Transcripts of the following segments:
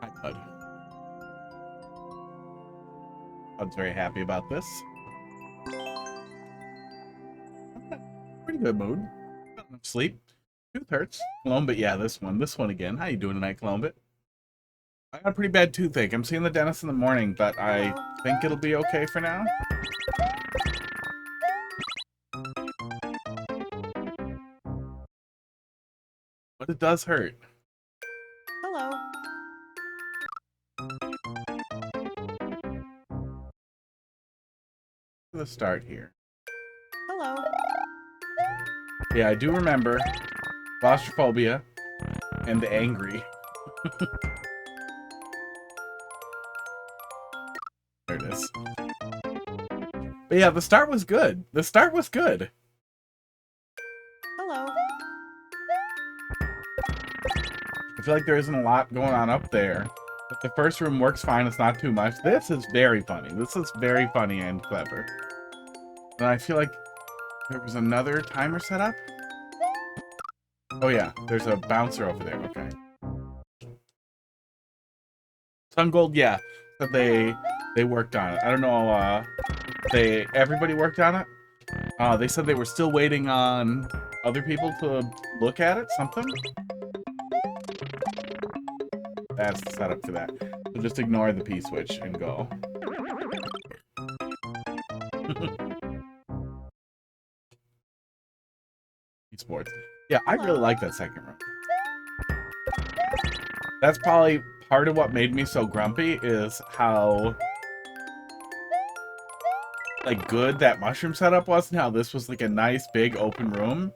Hi, Bud. Bud's very happy about this. Pretty good mood. Got enough sleep. Tooth hurts. Colombit, yeah, this one. This one again. How you doing tonight, Colombit? I got a pretty bad toothache. I'm seeing the dentist in the morning, but I think it'll be okay for now. But it does hurt. Hello. The start here. Hello. Yeah, I do remember claustrophobia and the angry. There it is. But yeah, the start was good. The start was good. Hello. I feel like there isn't a lot going on up there. But the first room works fine. It's not too much. This is very funny. This is very funny and clever. And I feel like there was another timer set up. Oh yeah, there's a bouncer over there. Okay. Sungold, yeah, but they worked on it. I don't know. Everybody worked on it. They said they were still waiting on other people to look at it. Something. That's the setup for that. So just ignore the P switch and go. Esports. Yeah, I really like that second room. That's probably part of what made me so grumpy is how like good that mushroom setup was and how this was like a nice big open room.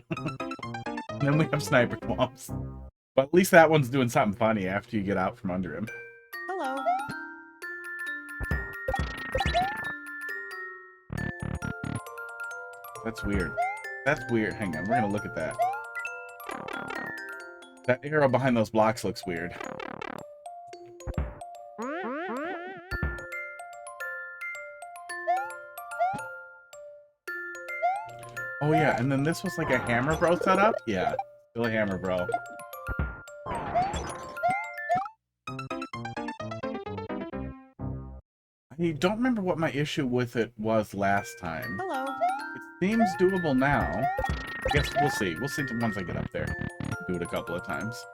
And then we have sniper clumps. But at least that one's doing something funny after you get out from under him. Hello. That's weird. That's weird. Hang on, we're gonna look at that. That arrow behind those blocks looks weird. Oh yeah, and then this was like a Hammer Bro setup? Yeah, still a Hammer Bro. I don't remember what my issue with it was last time. Hello. It seems doable now. I guess we'll see. We'll see once I get up there. Do it a couple of times.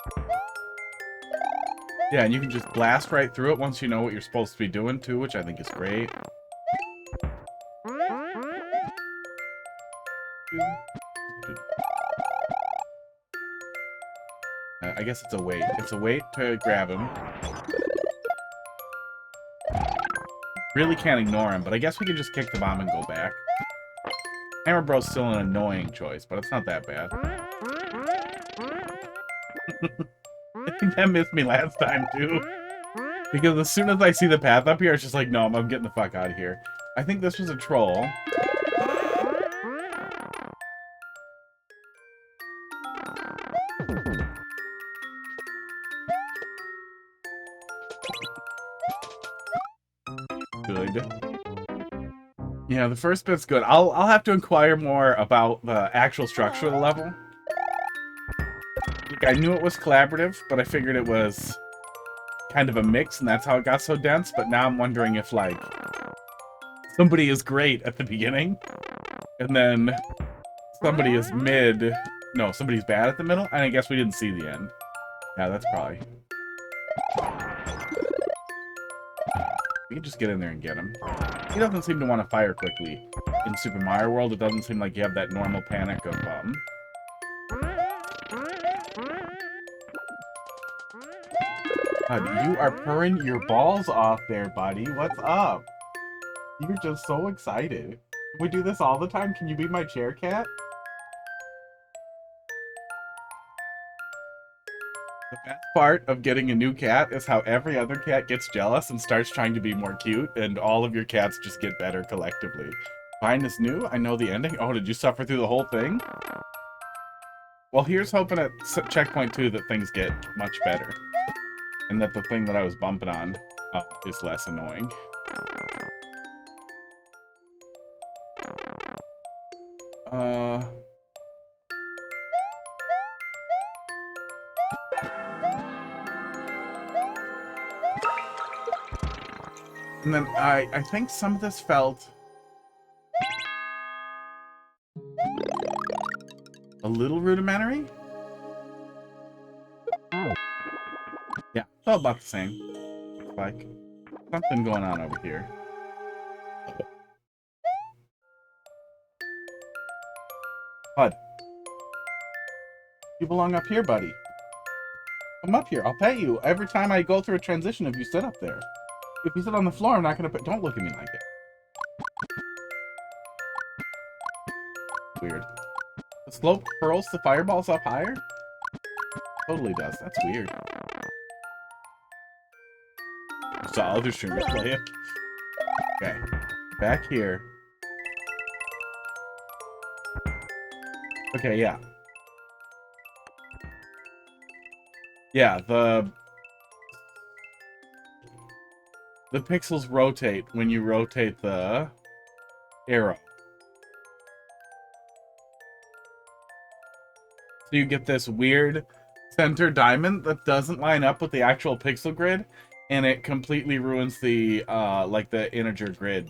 Yeah, and you can just blast right through it once you know what you're supposed to be doing too, which I think is great. I guess it's a wait. It's a wait to grab him. Really can't ignore him, but I guess we can just kick the bomb and go back. Hammer Bro's still an annoying choice, but it's not that bad. I think that missed me last time, too. Because as soon as I see the path up here, it's just like, no, I'm getting the fuck out of here. I think this was a troll. Good. Yeah, the first bit's good. I'll have to inquire more about the actual structure of the level. Like, I knew it was collaborative, but I figured it was kind of a mix, and that's how it got so dense. But now I'm wondering if, like, somebody is great at the beginning, and then somebody is mid. No, somebody's bad at the middle, and I guess we didn't see the end. Yeah, that's probably. We can just get in there and get him. He doesn't seem to want to fire quickly. In Super Mario World, it doesn't seem like you have that normal panic of, God, you are purring your balls off there, buddy. What's up? You're just so excited. We do this all the time. Can you be my chair cat? The best part of getting a new cat is how every other cat gets jealous and starts trying to be more cute, and all of your cats just get better collectively. Fine is new. I know the ending. Oh, did you suffer through the whole thing? Well, here's hoping at checkpoint 2 that things get much better. And that the thing that I was bumping on is less annoying. And then I think some of this felt a little rudimentary. Yeah, felt about the same. Looks like something going on over here. Bud, you belong up here, buddy. Come up here. I'll pet you every time I go through a transition if you sit up there. If you sit on the floor, I'm not gonna pet. Don't look at me like that. Weird. The slope hurls the fireballs up higher? Totally does. That's weird. I saw other streamers play it. Okay. Back here. Okay, yeah. Yeah, the pixels rotate when you rotate the arrow. So you get this weird center diamond that doesn't line up with the actual pixel grid, and it completely ruins the like the integer grid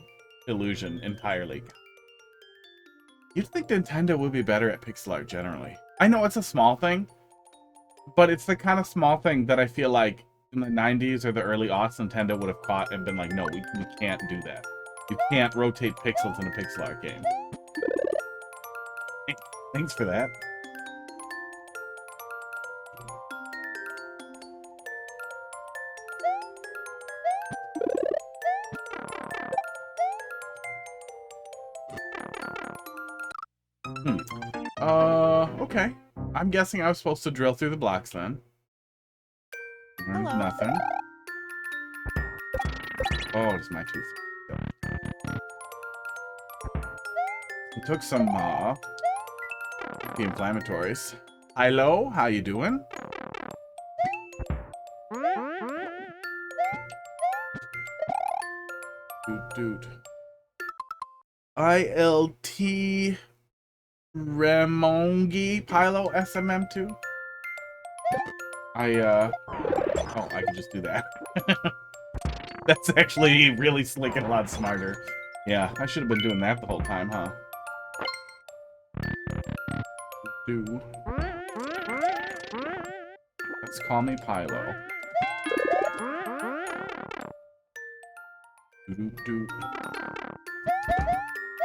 illusion entirely. You'd think Nintendo would be better at pixel art generally. I know it's a small thing, but it's the kind of small thing that I feel like in the 90s or the early aughts, Nintendo would have caught and been like, no, we can't do that. You can't rotate pixels in a pixel art game. Thanks for that. Okay. I'm guessing I was supposed to drill through the blocks then. Hello. Nothing. Oh, it's my tooth. We took some anti-inflammatories. Hello, how you doing? Dude. ILT Remongi Pilo SMM2. Oh, I can just do that. That's actually really slick and a lot smarter. Yeah, I should have been doing that the whole time, huh? Let's call me Pilo.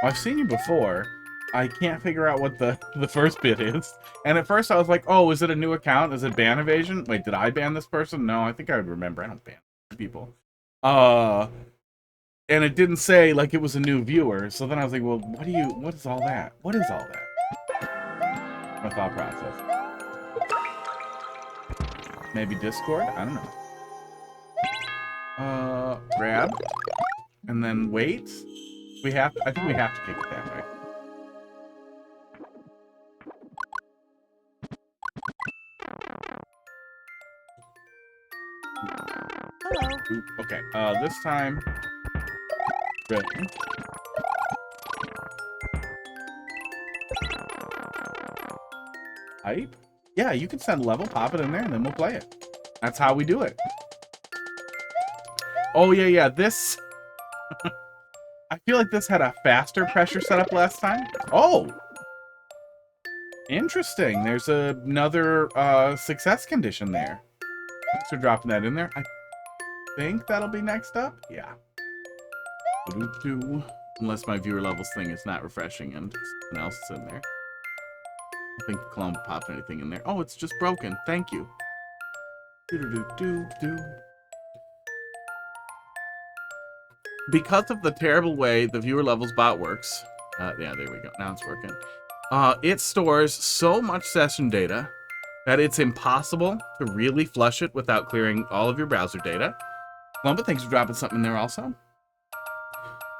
I've seen you before. I can't figure out what the first bit is. And at first I was like, oh, is it a new account? Is it ban evasion? Wait, did I ban this person? No, I think I would remember. I don't ban people. And it didn't say like it was a new viewer. So then I was like, well, what is all that? What is all that? My thought process. Maybe Discord? I don't know. Grab. And then wait. I think we have to kick it that way. Hello. Okay, this time... Good. Hype? Yeah, you can send level, pop it in there, and then we'll play it. That's how we do it. Oh, yeah, this... I feel like this had a faster pressure setup last time. Oh! Interesting. There's another success condition there. Thanks for dropping that in there. I think that'll be next up. Yeah. Unless my viewer levels thing is not refreshing and something else is in there. I think Columba popped anything in there. Oh, it's just broken. Thank you. Because of the terrible way the viewer levels bot works, yeah, there we go. Now it's working. It stores so much session data that it's impossible to really flush it without clearing all of your browser data. Columba, thanks for dropping something in there also.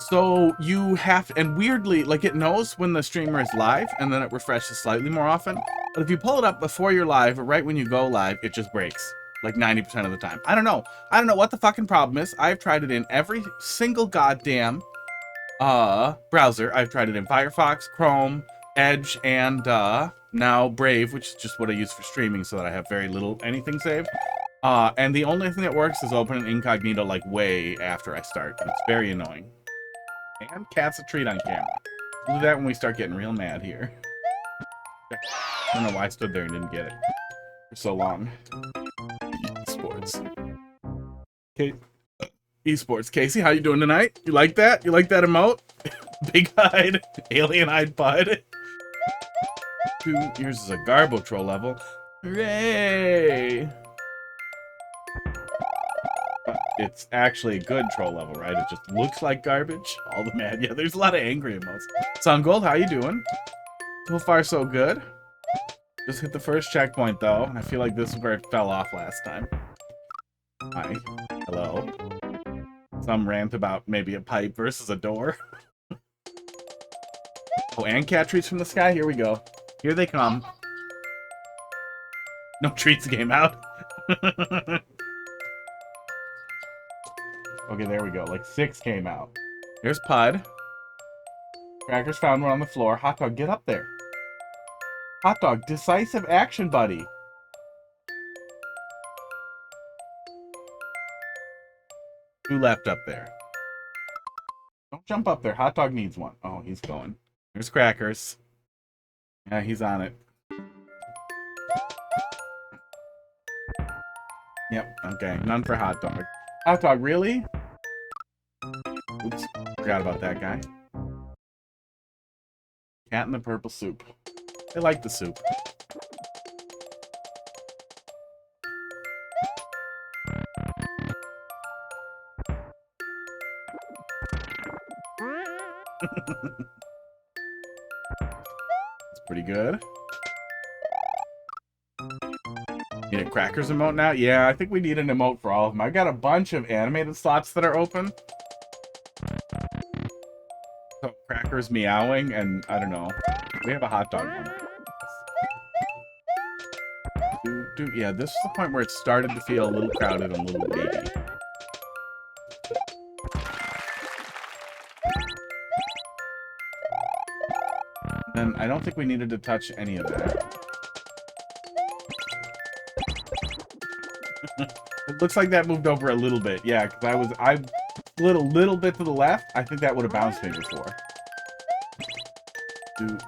So you have, and weirdly, like it knows when the streamer is live, and then it refreshes slightly more often. But if you pull it up before you're live, or right when you go live, it just breaks. Like 90% of the time. I don't know. I don't know what the fucking problem is. I've tried it in every single goddamn browser. I've tried it in Firefox, Chrome, Edge, and now Brave, which is just what I use for streaming so that I have very little anything saved. And the only thing that works is open an incognito like way after I start. It's very annoying. And cat's a treat on camera. We'll do that when we start getting real mad here. I don't know why I stood there and didn't get it for so long. Esports. Okay. Esports. Casey, how you doing tonight? You like that? You like that emote? Big-eyed, alien-eyed bud. 2 yours is a Garbo troll level. Hooray! It's actually a good troll level, right? It just looks like garbage. All the mad. Yeah, there's a lot of angry emotes. Sungold, how you doing? So far, so good. Just hit the first checkpoint, though, and I feel like this is where it fell off last time. Hi. Hello. Some rant about maybe a pipe versus a door. Oh, and cat treats from the sky? Here we go. Here they come. No treats game out. Okay, there we go. Like 6 came out. There's Pud. Crackers found one on the floor. Hot Dog, get up there. Hot Dog, decisive action, buddy. Who left up there? Don't jump up there. Hot Dog needs one. Oh, he's going. There's Crackers. Yeah, he's on it. Yep, okay. None for Hot Dog. Hot Dog, really? Oops. Forgot about that guy. Cat in the purple soup. I like the soup. It's pretty good. Need a Crackers emote now? Yeah, I think we need an emote for all of them. I've got a bunch of animated slots that are open. So Crackers meowing, and I don't know. We have a Hot Dog one. Yeah, this is the point where it started to feel a little crowded and a little wavy. And I don't think we needed to touch any of that. It looks like that moved over a little bit. Yeah, because I slid a little bit to the left. I think that would have bounced me before.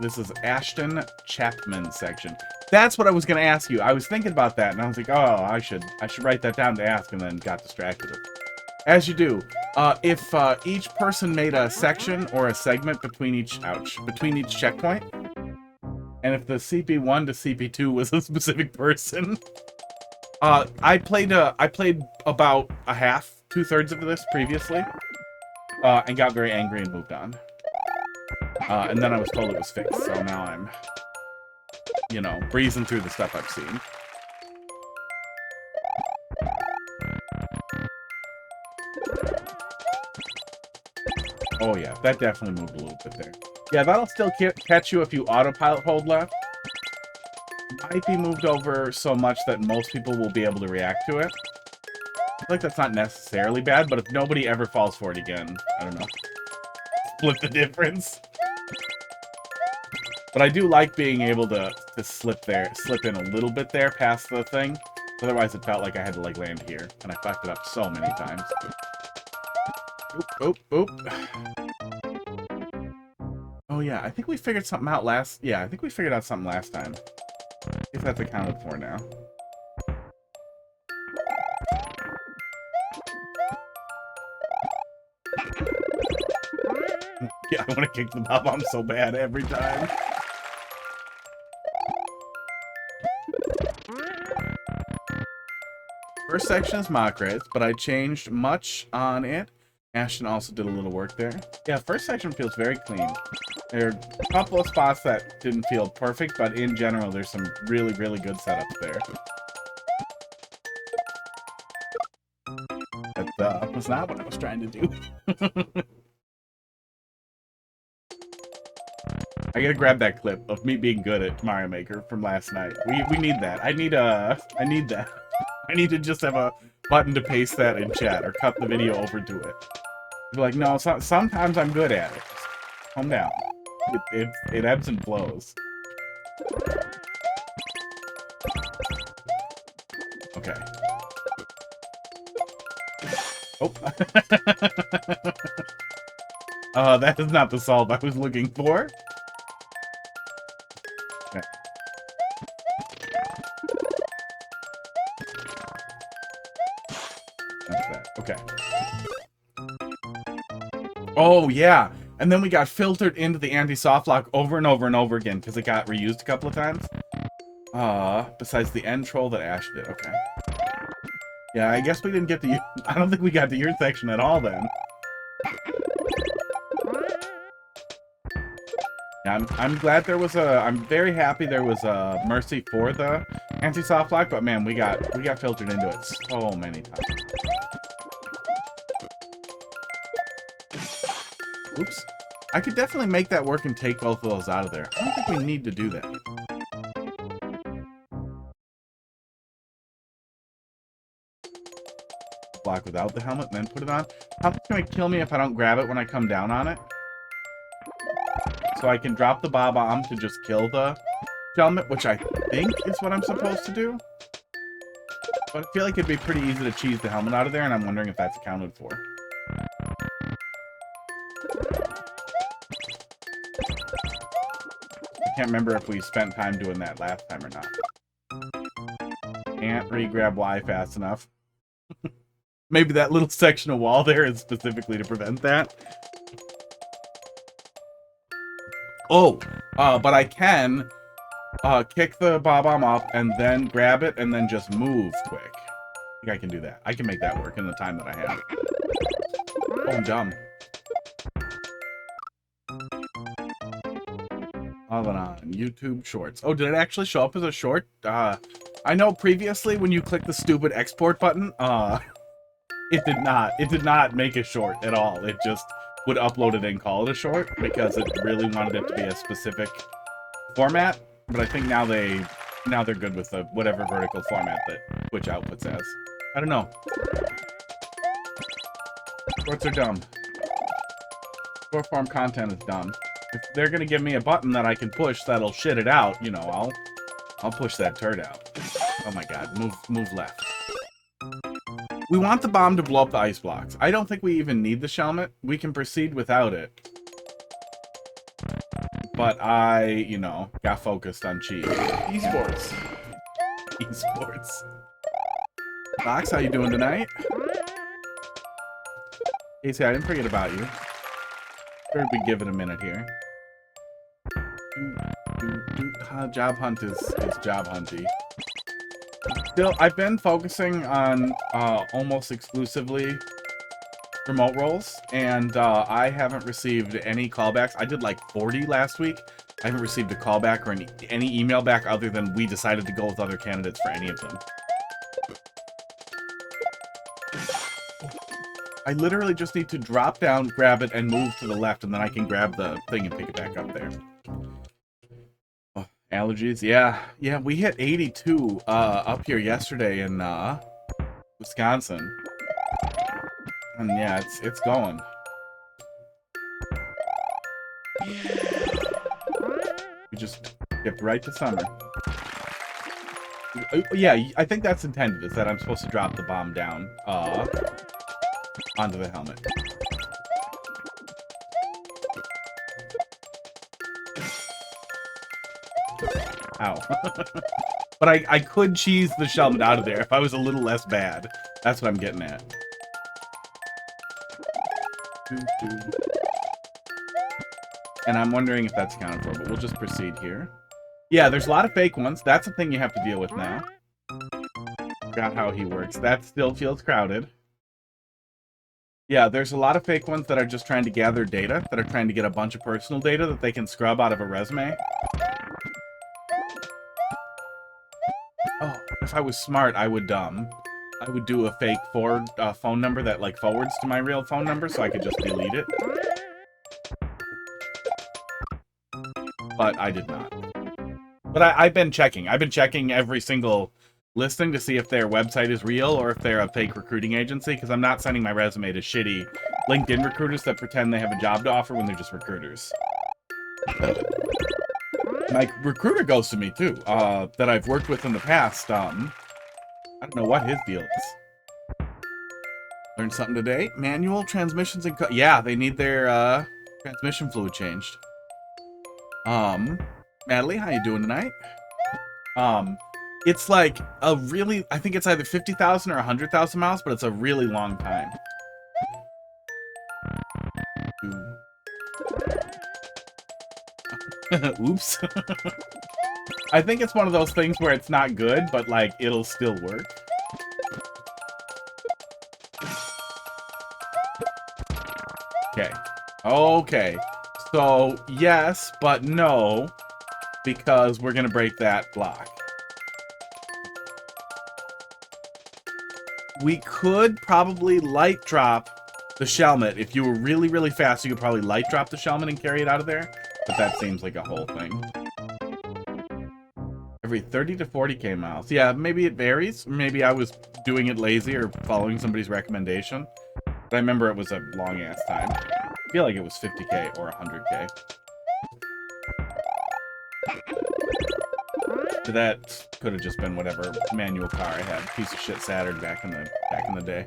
This is Ashton Chapman section. That's what I was going to ask you. I was thinking about that, and I was like, oh, I should write that down to ask, and then got distracted. As you do. If each person made a section or a segment between each checkpoint, and if the CP1 to CP2 was a specific person, I played about a half, 2/3 of this previously, and got very angry and moved on. And then I was told it was fixed, so now I'm, you know, breezing through the stuff I've seen. Oh yeah, that definitely moved a little bit there. Yeah, that'll still catch you if you autopilot hold left. Might be moved over so much that most people will be able to react to it. I feel like that's not necessarily bad, but if nobody ever falls for it again, I don't know. Split the difference. But I do like being able to slip in a little bit there past the thing. Otherwise it felt like I had to like land here, and I fucked it up so many times. Oop, oop, oop. Oh yeah, I think we figured something out last... Yeah, I think we figured out something last time. If that's accounted for now. Yeah, I want to kick the bomb so bad every time. First section is macrae, but I changed much on it. Ashton also did a little work there. Yeah, first section feels very clean. There are a couple of spots that didn't feel perfect, but in general, there's some really, really good setups there. That was not what I was trying to do. I gotta grab that clip of me being good at Mario Maker from last night. We need that. I need that. I need to just have a button to paste that in chat or cut the video over to it. Be like, no, sometimes I'm good at it. Calm down. It ebbs and flows. Okay. Oh. That is not the solve I was looking for. Okay. That's that. Okay. Oh, yeah. And then we got filtered into the anti-softlock over and over and over again because it got reused a couple of times. Besides the end troll that Ash did. Okay. Yeah, I guess we didn't get to... I don't think we got to your section at all then. Yeah, I'm glad there was a... I'm very happy there was a mercy for the anti-softlock, but man, we got filtered into it so many times. Oops. I could definitely make that work and take both of those out of there. I don't think we need to do that. Block without the helmet, and then put it on. How much can it kill me if I don't grab it when I come down on it? So I can drop the bomb to just kill the helmet, which I think is what I'm supposed to do. But I feel like it'd be pretty easy to cheese the helmet out of there, and I'm wondering if that's accounted for. I can't remember if we spent time doing that last time or not. Can't re-grab Y fast enough. Maybe that little section of wall there is specifically to prevent that. Oh, but I can kick the bomb up and then grab it and then just move quick. I think I can do that. I can make that work in the time that I have. Oh, I'm dumb. Hold on, YouTube Shorts. Oh, did it actually show up as a short? I know previously when you click the stupid export button, it did not make a short at all. It just would upload it and call it a short because it really wanted it to be a specific format. But I think now they're good with the whatever vertical format that Twitch outputs as. I don't know. Shorts are dumb. Short form content is dumb. If they're gonna give me a button that I can push that'll shit it out, you know, I'll push that turd out. Oh my god, move left. We want the bomb to blow up the ice blocks. I don't think we even need the shelmet. We can proceed without it. But I, you know, got focused on cheese. Esports. Esports. Fox, how you doing tonight? Casey, I didn't forget about you. Sure, we give it a minute here. Job hunt is job hunty. Still, I've been focusing on almost exclusively remote roles, and I haven't received any callbacks. I did like 40 last week. I haven't received a callback or any email back other than we decided to go with other candidates for any of them. I literally just need to drop down, grab it, and move to the left, and then I can grab the thing and pick it back up there. Allergies, yeah, we hit 82 up here yesterday in Wisconsin, and yeah, it's going. We just skipped right to summer. Yeah, I think that's intended, is that I'm supposed to drop the bomb down onto the helmet. Ow. But I could cheese the shelmet out of there if I was a little less bad. That's what I'm getting at. And I'm wondering if that's accounted for, but we'll just proceed here. Yeah, there's a lot of fake ones. That's a thing you have to deal with now. Forgot how he works. That still feels crowded. Yeah, there's a lot of fake ones that are just trying to gather data, that are trying to get a bunch of personal data that they can scrub out of a resume. Oh, if I was smart, I would do a fake phone number that like forwards to my real phone number so I could just delete it. But I did not. But I've been checking. I've been checking every single listing to see if their website is real or if they're a fake recruiting agency, because I'm not sending my resume to shitty LinkedIn recruiters that pretend they have a job to offer when they're just recruiters. My recruiter ghosted me too, that I've worked with in the past. I don't know what his deal is. Learned something today. Manual transmissions and yeah, they need their transmission fluid changed. Natalie, how you doing tonight? It's like a really, I think it's either 50,000 or 100,000 miles, but it's a really long time. Oops. I think it's one of those things where it's not good, but like it'll still work. Okay. Okay. So, yes, but no, because we're going to break that block. We could probably light drop the Shelmet. If you were really, really fast, you could probably light drop the Shelmet and carry it out of there. But that seems like a whole thing. Every 30 to 40k miles. Yeah, maybe it varies. Maybe I was doing it lazy or following somebody's recommendation. But I remember it was a long-ass time. I feel like it was 50k or 100k. That could have just been whatever manual car I had. Piece of shit Saturn back in the day.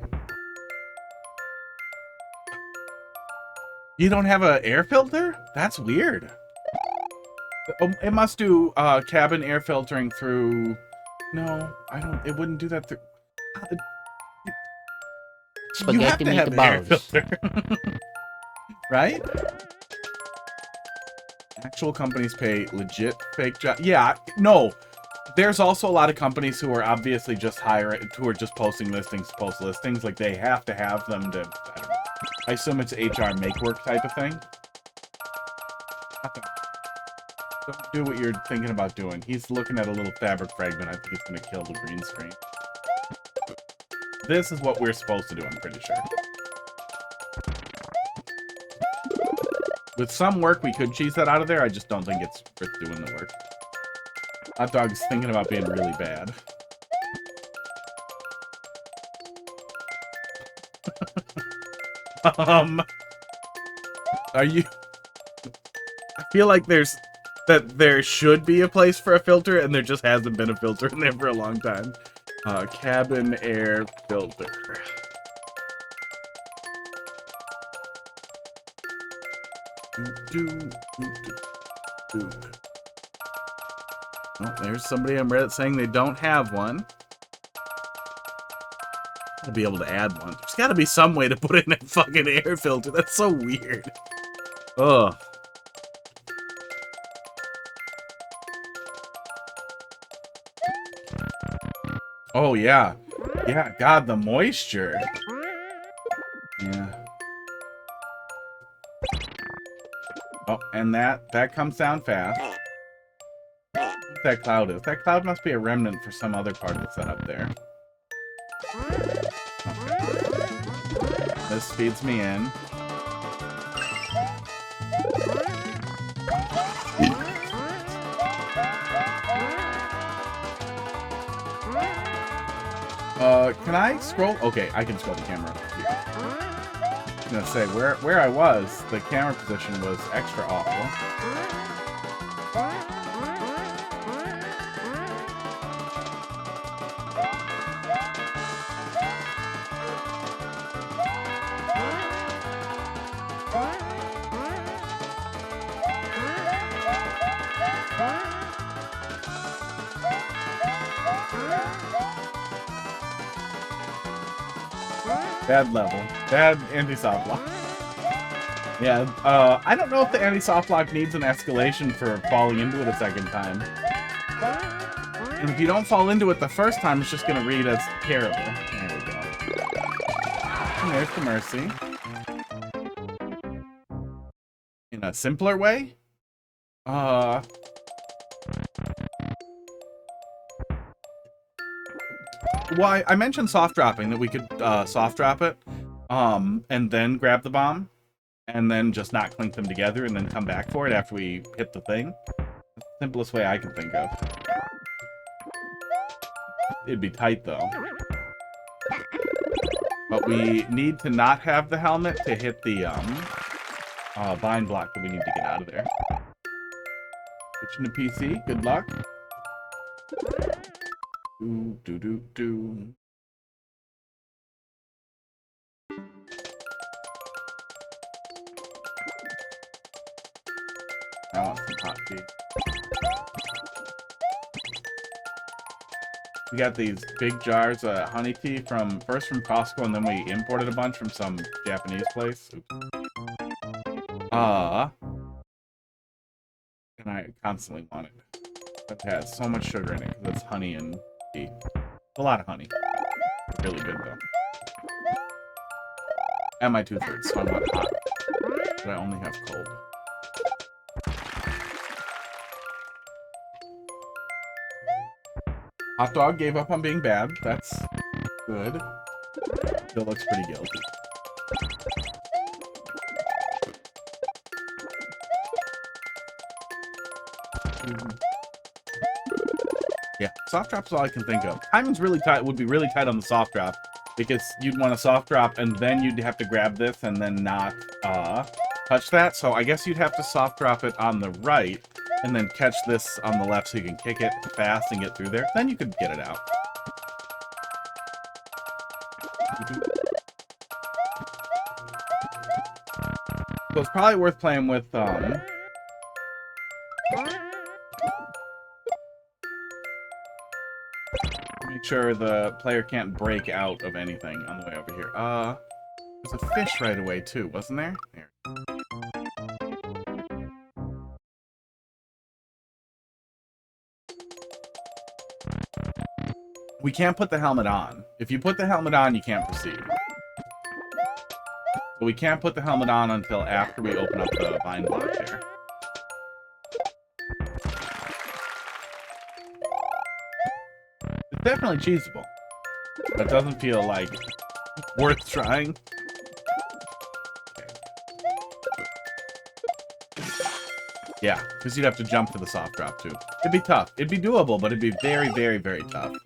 You don't have an air filter? That's weird. It must do cabin air filtering through. No, I don't. It wouldn't do that through. You have to have an air filter, right? Actual companies pay legit fake job. Yeah, no. There's also a lot of companies who are obviously just who are just posting listings to post listings. Like they have to have them to. I don't know. I assume it's HR make work type of thing. Don't do what you're thinking about doing. He's looking at a little fabric fragment. I think he's going to kill the green screen. This is what we're supposed to do, I'm pretty sure. With some work, we could cheese that out of there. I just don't think it's worth doing the work. Hot Dog's thinking about being really bad. Are you... I feel like there should be a place for a filter, and there just hasn't been a filter in there for a long time. Cabin air filter. Oh, there's somebody on Reddit saying they don't have one. I'll be able to add one. There's got to be some way to put in a fucking air filter. That's so weird. Ugh. Oh, yeah. Yeah, God, the moisture. Yeah. Oh, and that comes down fast. What that cloud is. That cloud must be a remnant for some other part of the setup there. Okay. This feeds me in. Can I scroll? Okay, I can scroll the camera here. I was gonna say, where I was, the camera position was extra awful. Bad level. Bad antisoftlock. Yeah, I don't know if the antisoftlock needs an escalation for falling into it a second time. And if you don't fall into it the first time, it's just gonna read as terrible. There we go. And there's the mercy. In a simpler way? Well, I mentioned soft dropping, that we could soft drop it, and then grab the bomb, and then just not clink them together, and then come back for it after we hit the thing. That's the simplest way I can think of. It'd be tight, though. But we need to not have the helmet to hit the bind block that we need to get out of there. Switching to PC, good luck. Do. I want some hot tea. We got these big jars of honey tea first from Costco, and then we imported a bunch from some Japanese place. Oops. And I constantly want it. It has so much sugar in it because it's honey and tea. It's a lot of honey. It's really good though. And my tooth hurts, so I want hot. But I only have cold. Hot dog gave up on being bad. That's good. Still looks pretty guilty. Yeah, soft drop's all I can think of. Timing's really tight. Would be really tight on the soft drop because you'd want a soft drop and then you'd have to grab this and then not touch that. So I guess you'd have to soft drop it on the right and then catch this on the left so you can kick it fast and get through there. Then you could get it out. So it's probably worth playing with make sure the player can't break out of anything on the way over here. There's a fish right away too, wasn't there? There. We can't put the helmet on. If you put the helmet on, you can't proceed. So we can't put the helmet on until after we open up the vine block here. It's definitely cheesable. But it doesn't feel like worth trying. Yeah, because you'd have to jump for the soft drop too. It'd be tough. It'd be doable, but it'd be very, very, very tough.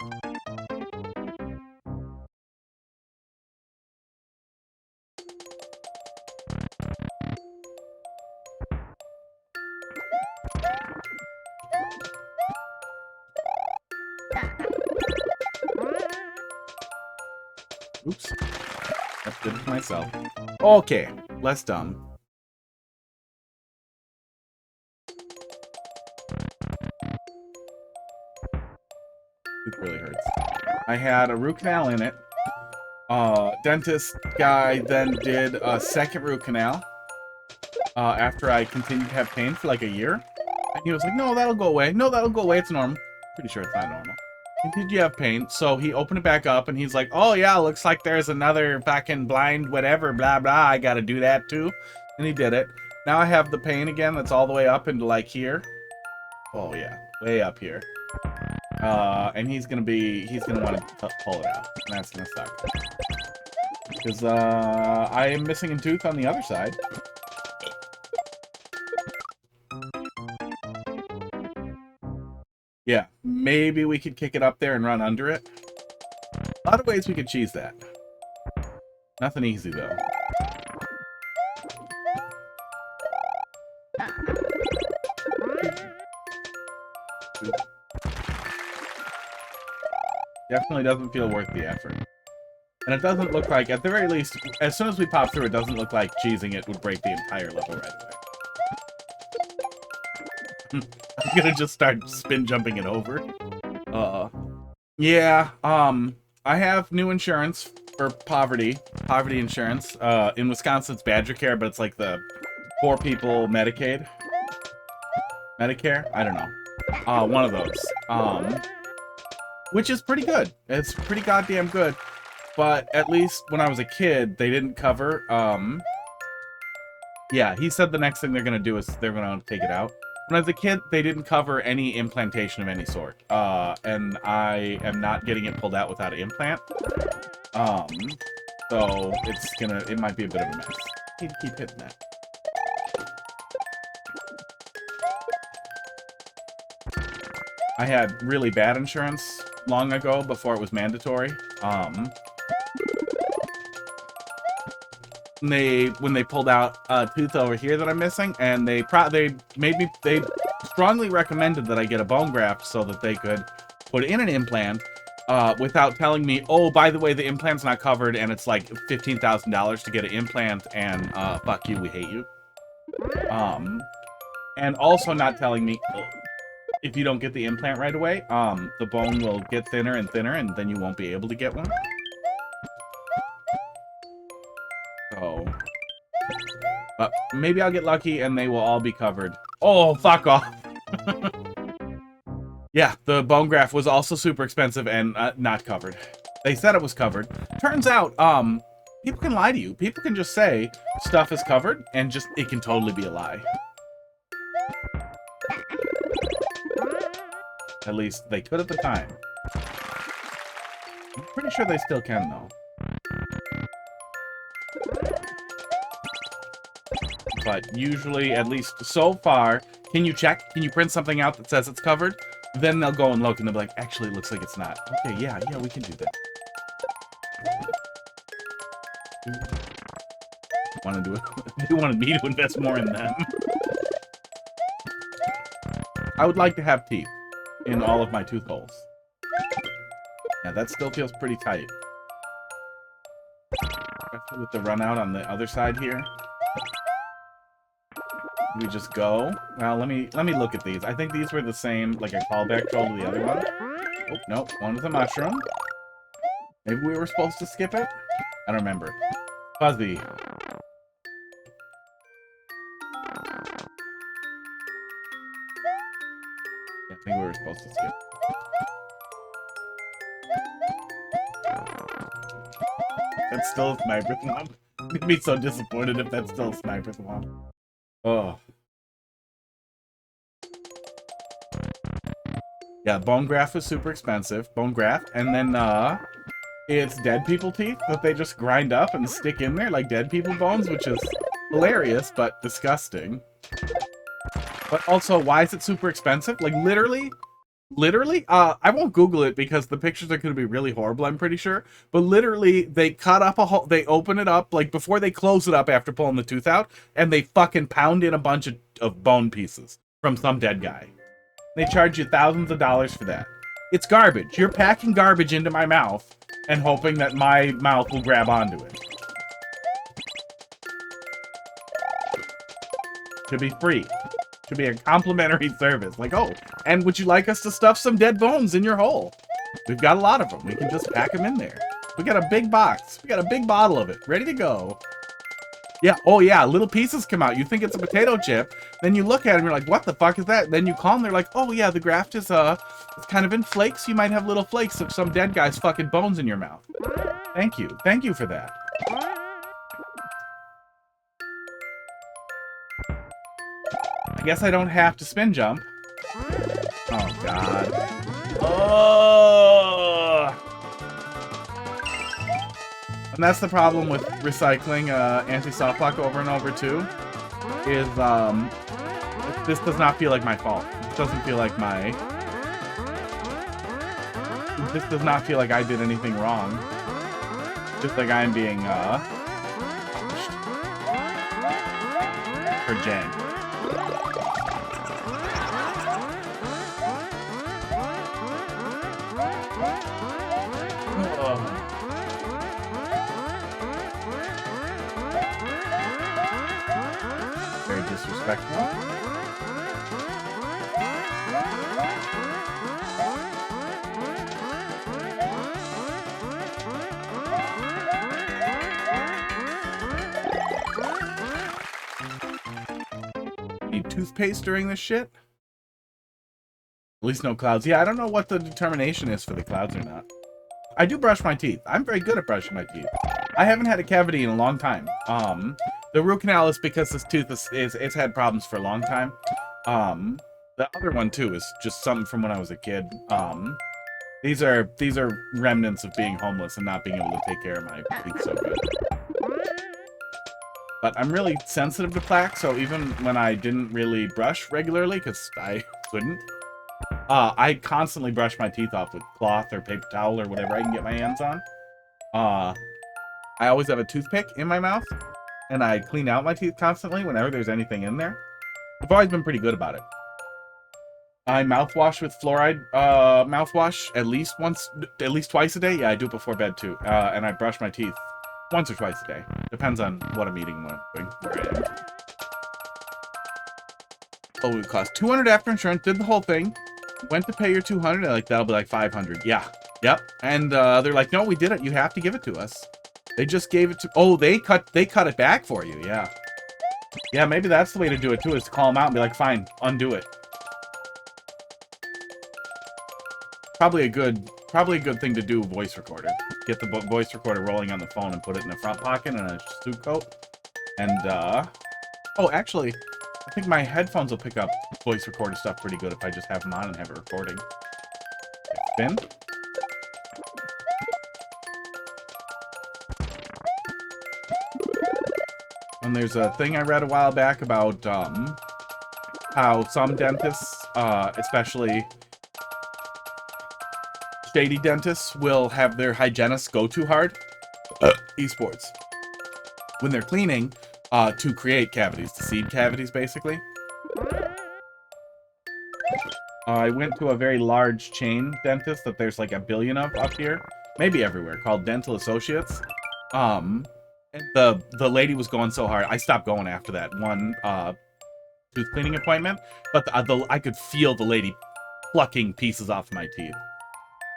Oops. That's good for myself. Okay, less dumb. It really hurts. I had a root canal in it. Dentist guy then did a second root canal. After I continued to have pain for like a year. And he was like, no, that'll go away. No, that'll go away. It's normal. Pretty sure it's not normal. Did you have pain? So he opened it back up and he's like, oh yeah, looks like there's another fucking blind whatever, blah, blah. I gotta do that too. And he did it. Now I have the pain again that's all the way up into like here. Oh yeah, way up here. And he's gonna want to pull it out. And that's gonna suck. Because I am missing a tooth on the other side. Yeah, maybe we could kick it up there and run under it. A lot of ways we could cheese that. Nothing easy, though. Definitely doesn't feel worth the effort. And it doesn't look like, at the very least, as soon as we pop through, it doesn't look like cheesing it would break the entire level right away. I'm gonna just start spin jumping it over. Yeah, I have new insurance for poverty insurance. In Wisconsin, it's Badger Care, but it's like the poor people Medicare. I don't know. One of those. Which is pretty good. It's pretty goddamn good. But at least when I was a kid, they didn't cover, yeah, he said the next thing they're gonna do is they're gonna take it out. When I was a kid, they didn't cover any implantation of any sort. And I am not getting it pulled out without an implant. So it might be a bit of a mess. Need to keep hitting that. I had really bad insurance long ago before it was mandatory. When they pulled out a tooth over here that I'm missing, and they strongly recommended that I get a bone graft so that they could put in an implant without telling me, oh, by the way, the implant's not covered and it's like $15,000 to get an implant and fuck you, we hate you. And also not telling me if you don't get the implant right away, the bone will get thinner and thinner, and then you won't be able to get one. So, but maybe I'll get lucky and they will all be covered. Oh, fuck off. Yeah, the bone graft was also super expensive and not covered. They said it was covered. Turns out, people can lie to you. People can just say stuff is covered and just, it can totally be a lie. At least they could at the time. I'm pretty sure they still can, though. But usually, at least so far, can you check? Can you print something out that says it's covered? Then they'll go and look and they'll be like, actually, it looks like it's not. Okay, yeah, we can do that. Want to do it? They wanted me to invest more in them. I would like to have teeth in all of my tooth holes. Yeah, that still feels pretty tight. Especially with the run out on the other side here. We just go. Well, let me look at these. I think these were the same, like a callback troll to the other one. Oh, no, one was a mushroom. Maybe we were supposed to skip it? I don't remember. Fuzzy. I think we were supposed to skip. That's still a sniper thumb. I'd be so disappointed if that's still a sniper thumb. Oh. Yeah, bone graft was super expensive. Bone graft. And then, it's dead people teeth that they just grind up and stick in there like dead people bones, which is hilarious, but disgusting. But also, why is it super expensive? Like, literally, I won't Google it because the pictures are going to be really horrible, I'm pretty sure. But literally, they cut up a hole, they open it up, like, before they close it up after pulling the tooth out, and they fucking pound in a bunch of bone pieces from some dead guy. They charge you thousands of dollars for that. It's garbage. You're packing garbage into my mouth and hoping that my mouth will grab onto it. Should be free. Should be a complimentary service. Like, oh, and would you like us to stuff some dead bones in your hole? We've got a lot of them. We can just pack them in there. We got a big box. We got a big bottle of it. Ready to go. Yeah, oh yeah, little pieces come out. You think it's a potato chip. Then you look at it and you're like, what the fuck is that? Then you call them, they're like, oh yeah, the graft is, it's kind of in flakes. You might have little flakes of some dead guy's fucking bones in your mouth. Thank you. Thank you for that. I guess I don't have to spin jump. Oh, God. Oh! And that's the problem with recycling anti-softlock over and over, too. Is, this does not feel like my fault. It doesn't feel like my... This does not feel like I did anything wrong. Just like I'm being, for Jen. Very disrespectful. Need toothpaste during this shit? At least no clouds. Yeah, I don't know what the determination is for the clouds or not. I do brush my teeth. I'm very good at brushing my teeth. I haven't had a cavity in a long time. The root canal is because this tooth it's had problems for a long time. The other one too is just something from when I was a kid. These are remnants of being homeless and not being able to take care of my teeth so good. But I'm really sensitive to plaque, so even when I didn't really brush regularly, because I couldn't, I constantly brush my teeth off with cloth or paper towel or whatever I can get my hands on. I always have a toothpick in my mouth, and I clean out my teeth constantly whenever there's anything in there. I've always been pretty good about it. I mouthwash with fluoride mouthwash at least twice a day. Yeah, I do it before bed too. And I brush my teeth once or twice a day. Depends on what I'm eating, what I'm doing, where I am. Oh, it would cost 200 after insurance. Did the whole thing. Went to pay your 200. Like, that'll be like 500. Yeah. Yep. And they're like, no, we did it. You have to give it to us. They just gave it to... Oh, they cut it back for you. Yeah. Yeah, maybe that's the way to do it, too, is to call them out and be like, fine, undo it. Probably a good thing to do, voice recorder. Get the voice recorder rolling on the phone and put it in the front pocket in a suit coat. And, oh, actually, I think my headphones will pick up voice recorder stuff pretty good if I just have them on and have it recording. Spin. And there's a thing I read a while back about, how some dentists, especially shady dentists, will have their hygienists go too hard. Esports. When they're cleaning, to create cavities, to seed cavities, basically. I went to a very large chain dentist that there's like a billion of up here, maybe everywhere, called Dental Associates. And the lady was going so hard, I stopped going after that one tooth cleaning appointment. But I could feel the lady plucking pieces off my teeth.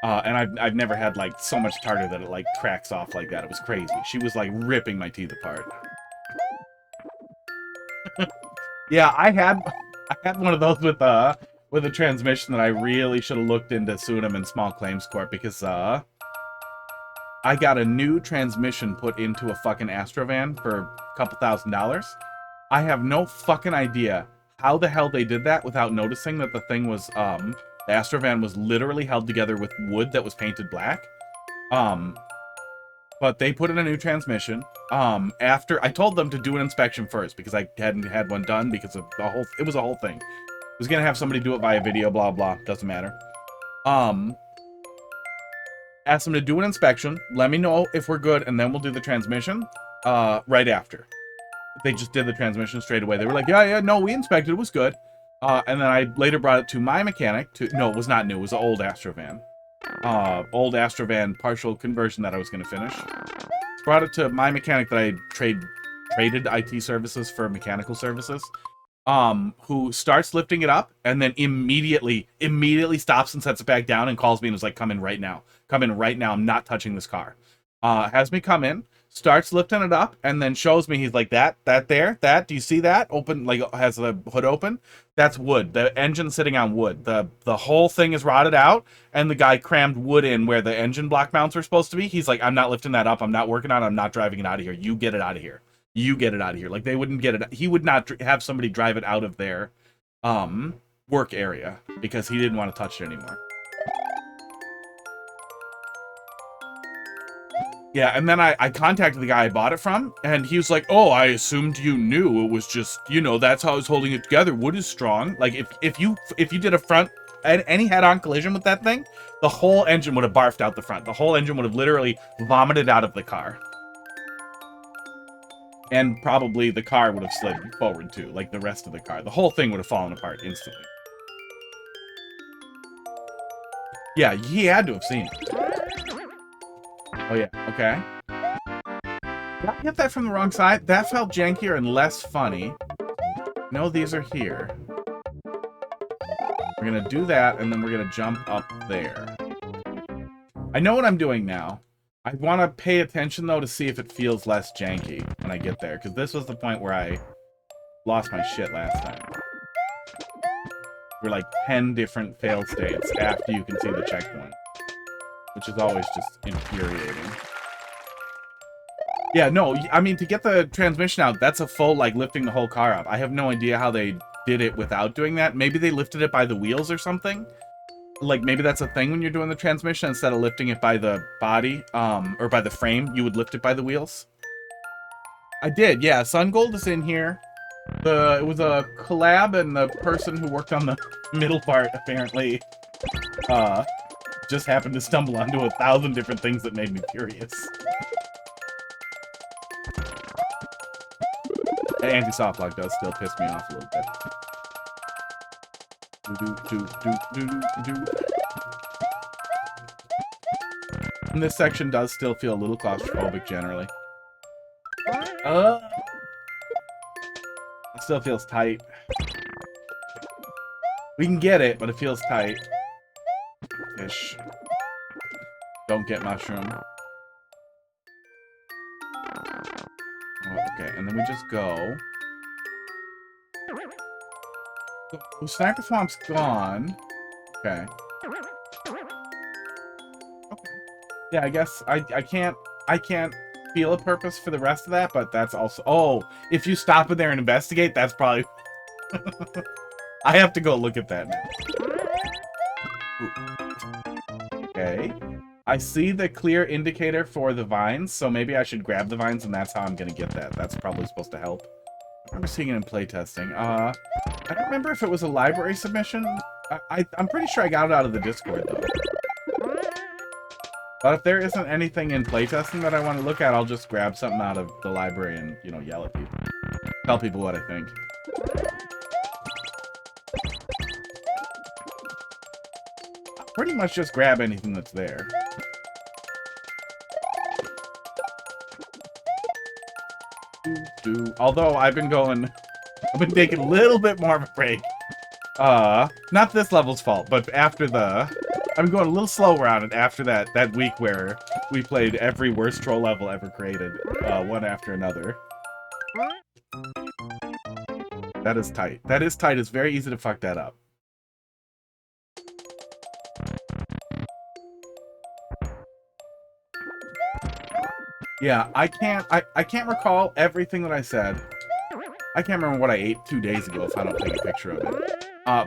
And I've never had like so much tartar that it like cracks off like that. It was crazy. She was like ripping my teeth apart. Yeah, I had one of those with a transmission that I really should have looked into suing them in small claims court, because I got a new transmission put into a fucking Astrovan for a couple $1,000s. I have no fucking idea how the hell they did that without noticing that the thing was the Astrovan was literally held together with wood that was painted black. But they put in a new transmission. After I told them to do an inspection first, because I hadn't had one done, because of it was a whole thing. I was gonna have somebody do it via video, blah blah, doesn't matter. Ask them to do an inspection, let me know if we're good, and then we'll do the transmission right after. They just did the transmission straight away. They were like, yeah, no, we inspected, it was good. And then I later brought it to my mechanic. No, it was not new, it was an old Astrovan. Old Astrovan partial conversion that I was going to finish. Brought it to my mechanic that I traded IT services for mechanical services. Who starts lifting it up and then immediately stops and sets it back down and calls me and was like, come in right now. Come in right now. I'm not touching this car. Has me come in, starts lifting it up, and then shows me, he's like, that there, do you see that? Open, like, has the hood open? That's wood. The engine's sitting on wood. The whole thing is rotted out, and the guy crammed wood in where the engine block mounts were supposed to be. He's like, I'm not lifting that up. I'm not working on it. I'm not driving it out of here. You get it out of here. You get it out of here. Like, they wouldn't get it. He would not have somebody drive it out of their work area because he didn't want to touch it anymore. Yeah, and then I contacted the guy I bought it from, and he was like, oh, I assumed you knew. It was just, you know, that's how I was holding it together. Wood is strong. Like, if you did a front, any head-on collision with that thing, the whole engine would have barfed out the front. The whole engine would have literally vomited out of the car. And probably the car would have slid forward, too, like the rest of the car. The whole thing would have fallen apart instantly. Yeah, he had to have seen it. Oh, yeah. Okay. Did I get that from the wrong side? That felt jankier and less funny. No, these are here. We're gonna do that, and then we're gonna jump up there. I know what I'm doing now. I want to pay attention, though, to see if it feels less janky when I get there, because this was the point where I lost my shit last time. There were like 10 different fail states after you can see the checkpoint, which is always just infuriating. Yeah, no, I mean, to get the transmission out, that's a full, like, lifting the whole car up. I have no idea how they did it without doing that. Maybe they lifted it by the wheels or something. Like, maybe that's a thing when you're doing the transmission. Instead of lifting it by the body, or by the frame, you would lift it by the wheels. I did, yeah. Sungold is in here. It was a collab, and the person who worked on the middle part, apparently, just happened to stumble onto 1,000 different things that made me furious. The anti-softlock does still piss me off a little bit. And this section does still feel a little claustrophobic generally. It still feels tight. We can get it, but it feels tight. Fish. Don't get mushroom. Oh, okay, and then we just go. Oh, Sniper Swamp's gone. Okay. Okay. Yeah, I guess I can't feel a purpose for the rest of that, but that's also... Oh, if you stop in there and investigate, that's probably... I have to go look at that now. Ooh. Okay. I see the clear indicator for the vines, so maybe I should grab the vines, and that's how I'm gonna get that. That's probably supposed to help. I remember seeing it in playtesting. I don't remember if it was a library submission. I'm pretty sure I got it out of the Discord, though. But if there isn't anything in playtesting that I want to look at, I'll just grab something out of the library and, you know, yell at people. Tell people what I think. I'll pretty much just grab anything that's there. Although I've been taking a little bit more of a break. Not this level's fault, but after I'm going a little slower on it after that week where we played every worst troll level ever created, one after another. That is tight. That is tight. It's very easy to fuck that up. Yeah, I can't recall everything that I said. I can't remember what I ate 2 days ago if I don't take a picture of it.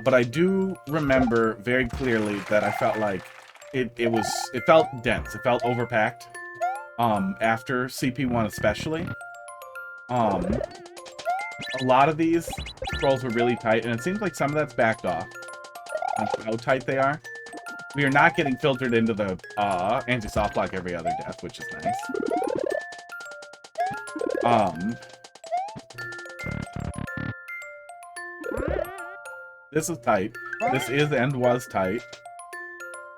But I do remember very clearly that I felt like it felt dense. It felt overpacked. After CP1 especially. A lot of these trolls were really tight, and it seems like some of that's backed off. That's how tight they are. We are not getting filtered into the anti-softlock every other death, which is nice. This is tight. This is and was tight.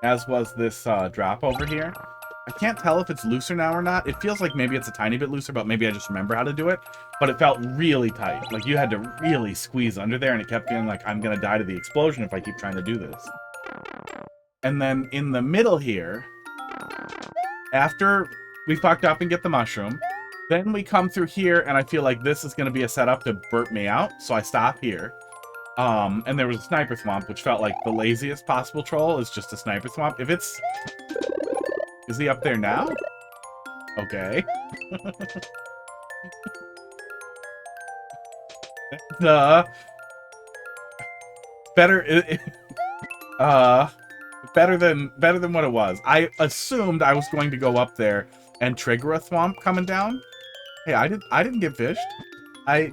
As was this drop over here. I can't tell if it's looser now or not. It feels like maybe it's a tiny bit looser, but maybe I just remember how to do it. But it felt really tight. Like you had to really squeeze under there, and it kept feeling like I'm gonna die to the explosion if I keep trying to do this. And then in the middle here, after we fucked up and get the mushroom, then we come through here, and I feel like this is gonna be a setup to burp me out, so I stop here. And there was a sniper swamp, which felt like the laziest possible troll is just a sniper swamp. If it's... Is he up there now? Okay. Better... better than what it was. I assumed I was going to go up there and trigger a thwomp coming down. Hey, I didn't get fished. I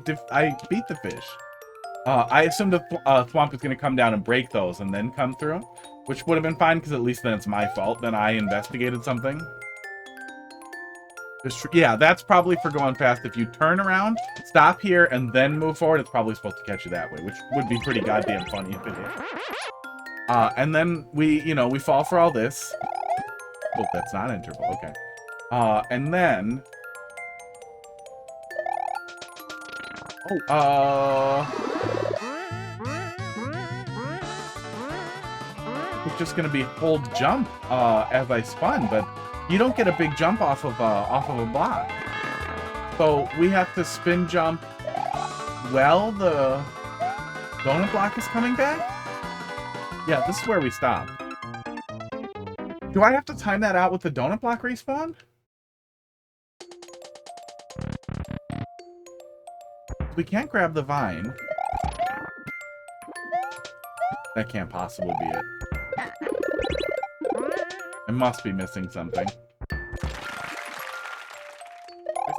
beat the fish. I assumed the thwomp was going to come down and break those and then come through, which would have been fine because at least then it's my fault. Then I investigated something. Yeah, that's probably for going fast. If you turn around, stop here, and then move forward, it's probably supposed to catch you that way, which would be pretty goddamn funny if it did. And then we fall for all this. Oh, that's not interval. Okay. And then... It's just gonna be hold jump as I spun, but you don't get a big jump off of a block. So we have to spin jump while the donut block is coming back? Yeah, this is where we stop. Do I have to time that out with the donut block respawn? We can't grab the vine. That can't possibly be it. I must be missing something. There's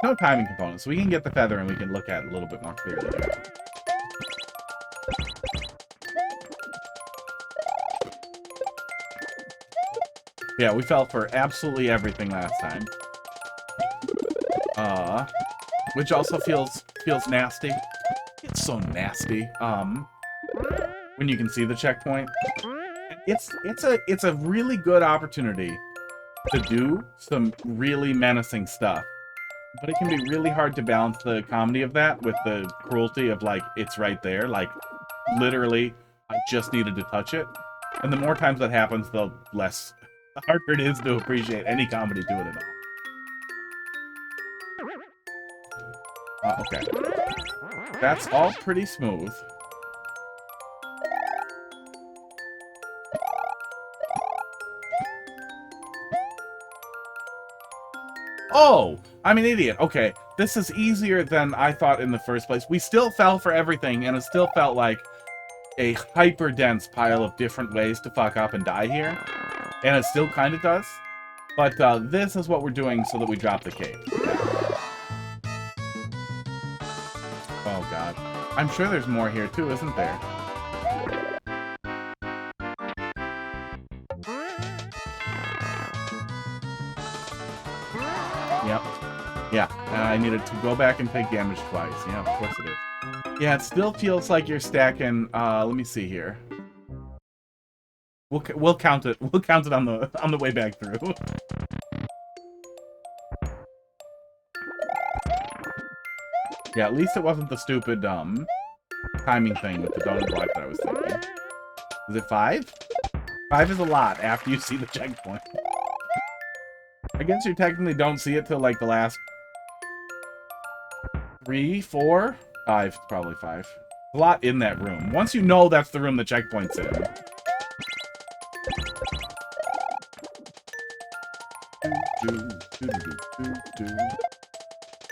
no timing component, so we can get the feather and we can look at it a little bit more clearly here. Yeah, we fell for absolutely everything last time. Which also feels nasty. It's so nasty. When you can see the checkpoint. It's a really good opportunity to do some really menacing stuff. But it can be really hard to balance the comedy of that with the cruelty of, like, it's right there. Like, literally, I just needed to touch it. And the more times that happens, the harder it is to appreciate any comedy to it at all. Okay. That's all pretty smooth. Oh, I'm an idiot. Okay, this is easier than I thought in the first place. We still fell for everything, and it still felt like a hyper-dense pile of different ways to fuck up and die here. And it still kind of does. But this is what we're doing so that we drop the cape. Oh, God. I'm sure there's more here, too, isn't there? Yep. Yeah, I needed to go back and take damage twice. Yeah, of course it is. Yeah, it still feels like you're stacking. Let me see here. We'll count it. We'll count it on the way back through. Yeah, at least it wasn't the stupid timing thing with the donut block that I was thinking. Is it 5? 5 is a lot after you see the checkpoint. I guess you technically don't see it till like the last 3, 4, 5. Probably 5. A lot in that room. Once you know that's the room the checkpoint's in.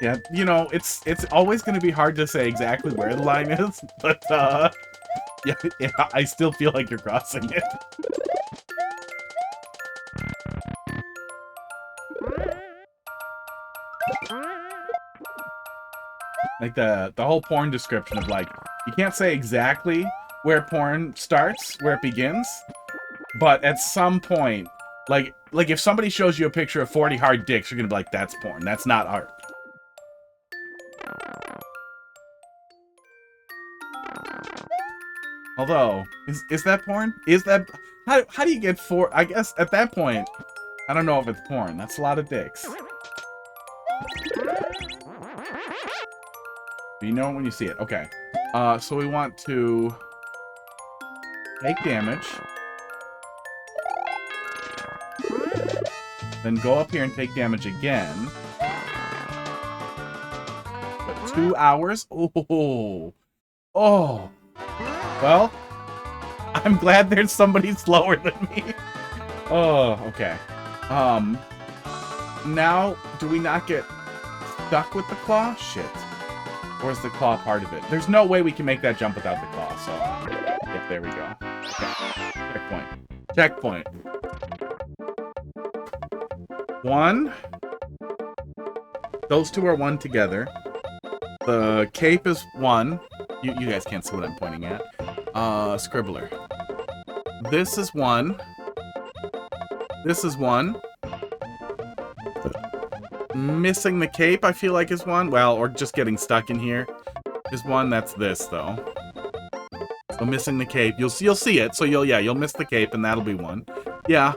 Yeah, you know, it's always going to be hard to say exactly where the line is, but yeah, I still feel like you're crossing it. Like the whole porn description of like, you can't say exactly where porn starts, where it begins, but at some point, like if somebody shows you a picture of 40 hard dicks, you're gonna be like, that's porn. That's not art. Although, is that porn? Is that how do you get 4? I guess at that point, I don't know if it's porn. That's a lot of dicks. But you know it when you see it. Okay. So we want to take damage. Then go up here and take damage again. But 2 hours? Oh. Oh. Well, I'm glad there's somebody slower than me. Oh, okay. Now, do we not get stuck with the claw? Shit. Or is the claw part of it? There's no way we can make that jump without the claw, so... yeah, there we go. Okay. Checkpoint. Checkpoint. 1. Those two are 1 together. The cape is 1. You guys can't see what I'm pointing at. Scribbler. This is 1. This is 1. Missing the cape, I feel like, is 1. Well, or just getting stuck in here is 1. That's this, though. So missing the cape. You'll see it, so you'll miss the cape, and that'll be 1. Yeah.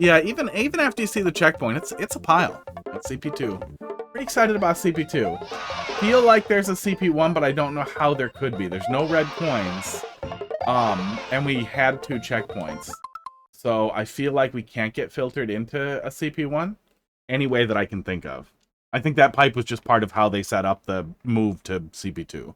Yeah, even after you see the checkpoint, it's a pile. That's CP2. Pretty excited about CP2. Feel like there's a CP1, but I don't know how there could be. There's no red coins. And we had 2 checkpoints. So I feel like we can't get filtered into a CP1 any way that I can think of. I think that pipe was just part of how they set up the move to CP2.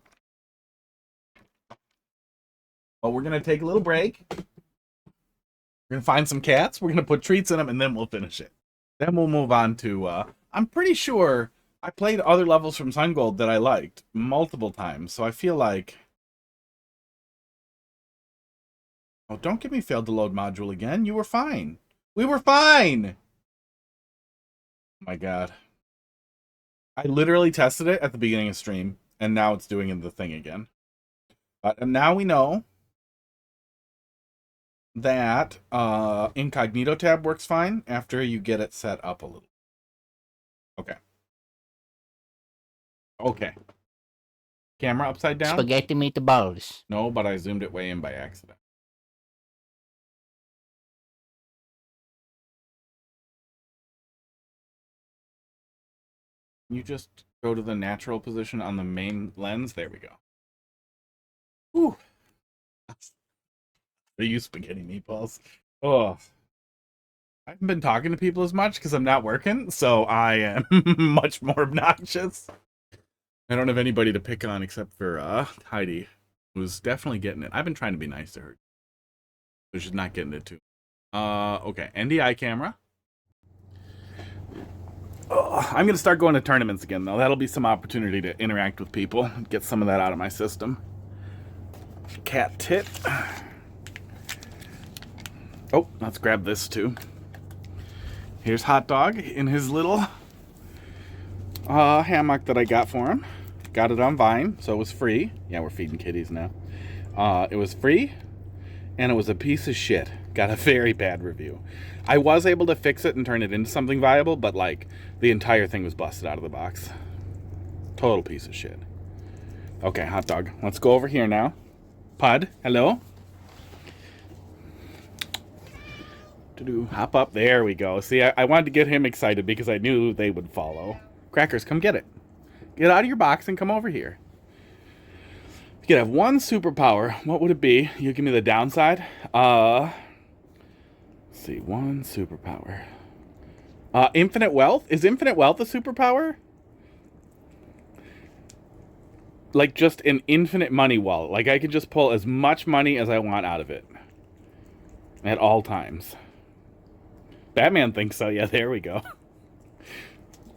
Well, we're going to take a little break. We're going to find some cats. We're going to put treats in them, and then we'll finish it. Then we'll move on to... I'm pretty sure I played other levels from Sungold that I liked multiple times, so I feel like... Oh, don't get me failed to load module again. You were fine. We were fine! Oh my god. I literally tested it at the beginning of stream, and now it's doing the thing again. But now we know that incognito tab works fine after you get it set up a little. Okay. Okay. Camera upside down? Spaghetti meatballs. No, but I zoomed it way in by accident. You just go to the natural position on the main lens. There we go. Whew. Are you spaghetti meatballs? Oh, I haven't been talking to people as much because I'm not working, so I am much more obnoxious. I don't have anybody to pick on except for Heidi, who's definitely getting it. I've been trying to be nice to her, but she's not getting it too. Okay, NDI camera. Oh, I'm gonna start going to tournaments again, though. That'll be some opportunity to interact with people, get some of that out of my system. Cat tit. Oh, let's grab this too. Here's Hot Dog in his little hammock that I got for him. Got it on Vine, so it was free. Yeah, we're feeding kitties now. It was free, and it was a piece of shit. Got a very bad review. I was able to fix it and turn it into something viable, but like the entire thing was busted out of the box. Total piece of shit. Okay, Hot Dog. Let's go over here now. Pud, hello. Hop up. There we go. See, I wanted to get him excited because I knew they would follow. Crackers, come get it. Get out of your box and come over here. You could have one superpower. What would it be? You give me the downside. Let's see, one superpower. Infinite wealth? Is infinite wealth a superpower? Like just an infinite money wallet. Like I can just pull as much money as I want out of it. At all times. Batman thinks so. Yeah, there we go.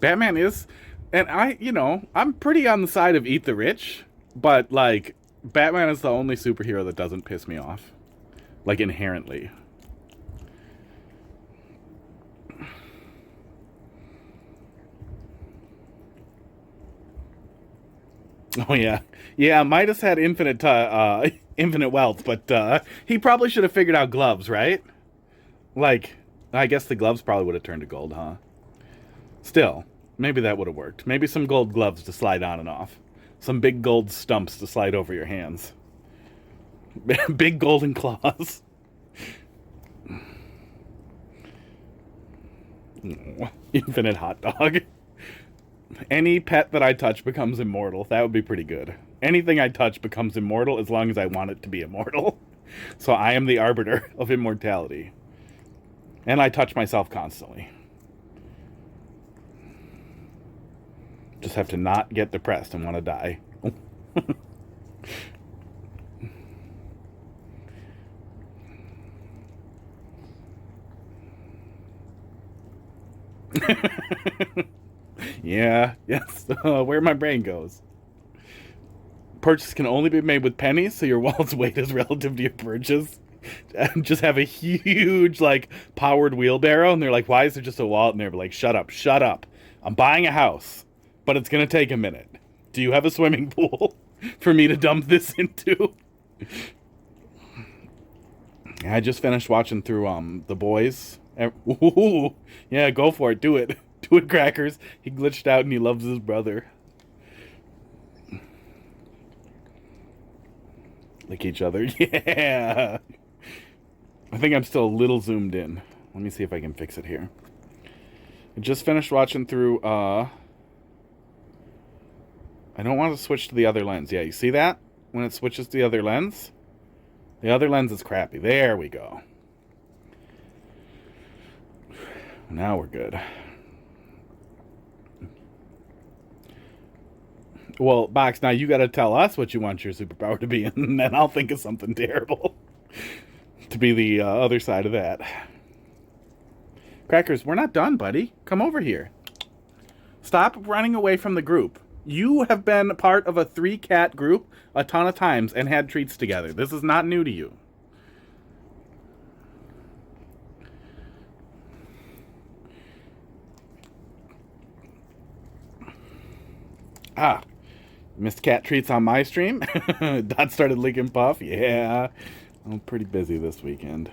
Batman is, and I'm pretty on the side of eat the rich, but like Batman is the only superhero that doesn't piss me off. Like inherently. Oh yeah. Yeah, Midas had infinite infinite wealth, but he probably should have figured out gloves, right? Like, I guess the gloves probably would have turned to gold, huh? Still, maybe that would have worked. Maybe some gold gloves to slide on and off. Some big gold stumps to slide over your hands. Big golden claws. Infinite hot dog. Any pet that I touch becomes immortal. That would be pretty good. Anything I touch becomes immortal as long as I want it to be immortal. So I am the arbiter of immortality. And I touch myself constantly. Just have to not get depressed and want to die. Yeah, yes. Where my brain goes. Purchase can only be made with pennies, so your wallet's weight is relative to your purchase. And just have a huge, like, powered wheelbarrow, and they're like, why is there just a wallet in there? But like, shut up. I'm buying a house, but it's going to take a minute. Do you have a swimming pool for me to dump this into? I just finished watching through The Boys. Ooh, yeah, go for it. Do it. Do it, Crackers. He glitched out and he loves his brother. Like each other. Yeah. I think I'm still a little zoomed in. Let me see if I can fix it here. I just finished watching through, I don't want to switch to the other lens. Yeah, you see that? When it switches to the other lens? The other lens is crappy. There we go. Now we're good. Well, Box, now you got to tell us what you want your superpower to be, and then I'll think of something terrible to be the other side of that. Crackers, we're not done, buddy. Come over here. Stop running away from the group. You have been part of a 3-cat group a ton of times and had treats together. This is not new to you. Ah. Missed cat treats on my stream. Dot started licking Puff. Yeah. I'm pretty busy this weekend.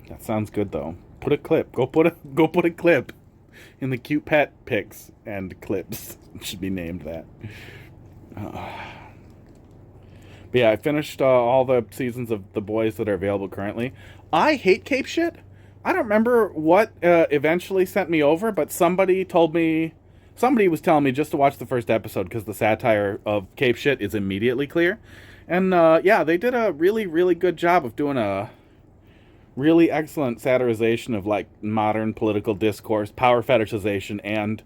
That sounds good though. Put a clip. Go put a clip in the cute pet pics and clips. It should be named that. But yeah, I finished all the seasons of The Boys that are available currently. I hate Cape shit. I don't remember what eventually sent me over, but somebody was telling me just to watch the first episode because the satire of Cape shit is immediately clear. And yeah, they did a really, really good job of doing a really excellent satirization of like modern political discourse, power fetishization, and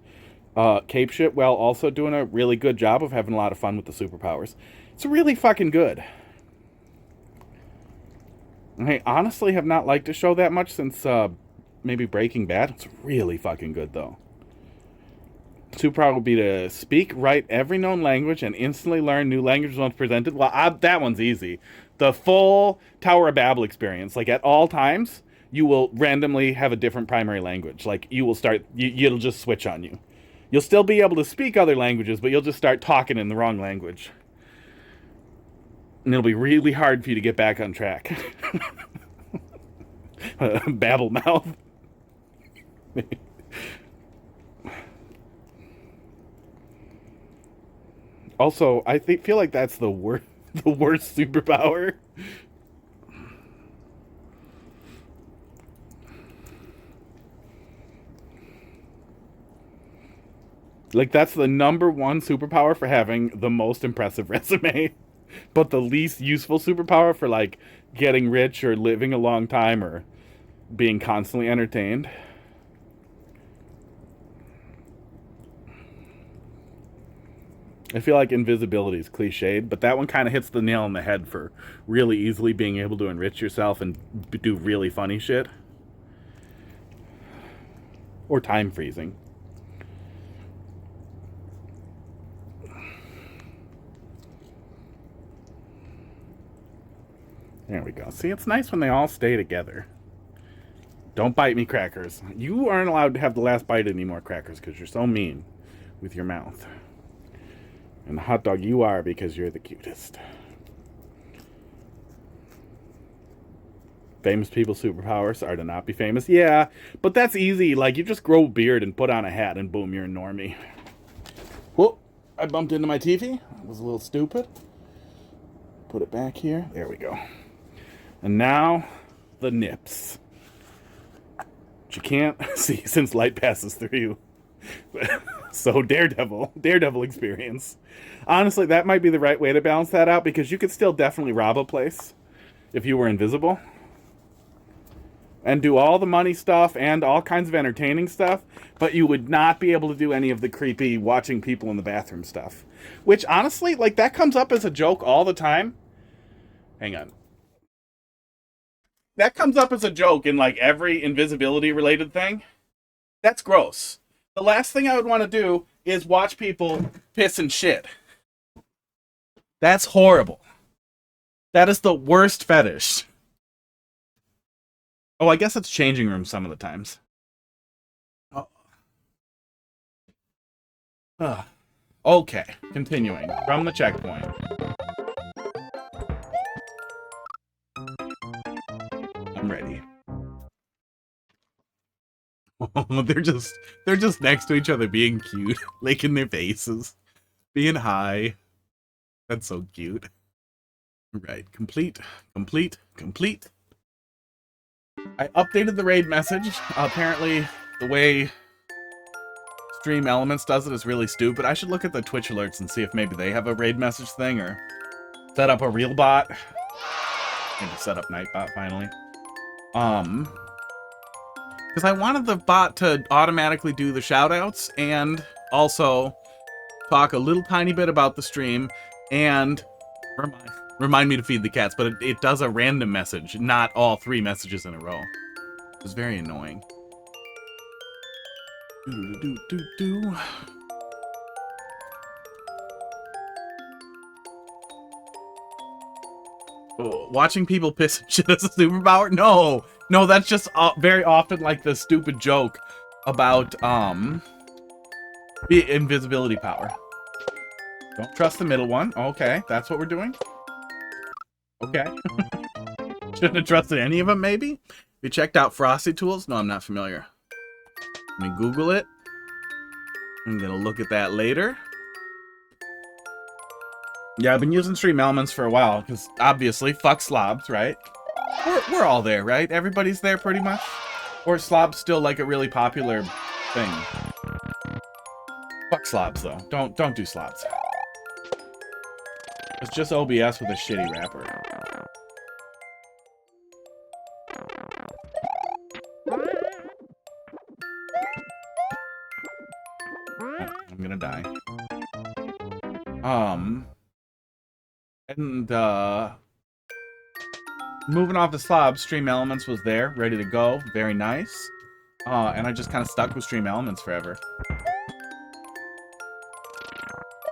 cape shit, while also doing a really good job of having a lot of fun with the superpowers. It's really fucking good. I honestly have not liked the show that much since maybe Breaking Bad. It's really fucking good though. Superpower would be to speak, write every known language, and instantly learn new languages once presented. Well, that one's easy. The full Tower of Babel experience, like at all times, you will randomly have a different primary language. Like you will start, it'll just switch on you. You'll still be able to speak other languages, but you'll just start talking in the wrong language. And it'll be really hard for you to get back on track. Babble mouth. Also, feel like that's the worst superpower. Like that's the number one superpower for having the most impressive resume, but the least useful superpower for like getting rich or living a long time or being constantly entertained. I feel like invisibility is cliched, but that one kind of hits the nail on the head for really easily being able to enrich yourself and do really funny shit. Or time freezing. There we go. See, it's nice when they all stay together. Don't bite me, Crackers. You aren't allowed to have the last bite anymore, Crackers, because you're so mean with your mouth. And the hot dog, you are, because you're the cutest. Famous people's superpowers are to not be famous. Yeah, but that's easy. Like, you just grow a beard and put on a hat, and boom, you're a normie. Whoop, I bumped into my TV. That was a little stupid. Put it back here. There we go. And now, the nips. Which you can't see since light passes through you. So Daredevil experience. Honestly, that might be the right way to balance that out, because you could still definitely rob a place if you were invisible. And do all the money stuff and all kinds of entertaining stuff, but you would not be able to do any of the creepy watching people in the bathroom stuff. Which, honestly, like, that comes up as a joke all the time. Hang on. That comes up as a joke in, like, every invisibility-related thing. That's gross. The last thing I would want to do is watch people piss and shit. That's horrible. That is the worst fetish. Oh, I guess it's changing rooms some of the times. Oh. Okay, continuing from the checkpoint. I'm ready. Oh, they're just next to each other being cute, licking their faces, being high. That's so cute. Right, complete. I updated the raid message. Apparently, the way Stream Elements does it is really stupid. I should look at the Twitch alerts and see if maybe they have a raid message thing, or set up a real bot. Maybe set up Nightbot finally. Because I wanted the bot to automatically do the shoutouts and also talk a little tiny bit about the stream and remind me to feed the cats, but it does a random message, not all 3 messages in a row. It was very annoying. Oh, watching people piss and shit as a superpower? No, that's just very often like the stupid joke about the invisibility power. Don't trust the middle one. Okay, that's what we're doing. Okay. Shouldn't have trusted any of them, maybe? We checked out Frosty Tools? No, I'm not familiar. Let me Google it. I'm gonna look at that later. Yeah, I've been using Stream Elements for a while, because obviously, fuck slobs, right? We're all there, right? Everybody's there pretty much? Or is slobs still like a really popular thing? Fuck slobs, though. Don't do slobs. It's just OBS with a shitty wrapper. Oh, I'm gonna die. And moving off the slob, Stream Elements was there, ready to go. Very nice. And I just kind of stuck with Stream Elements forever.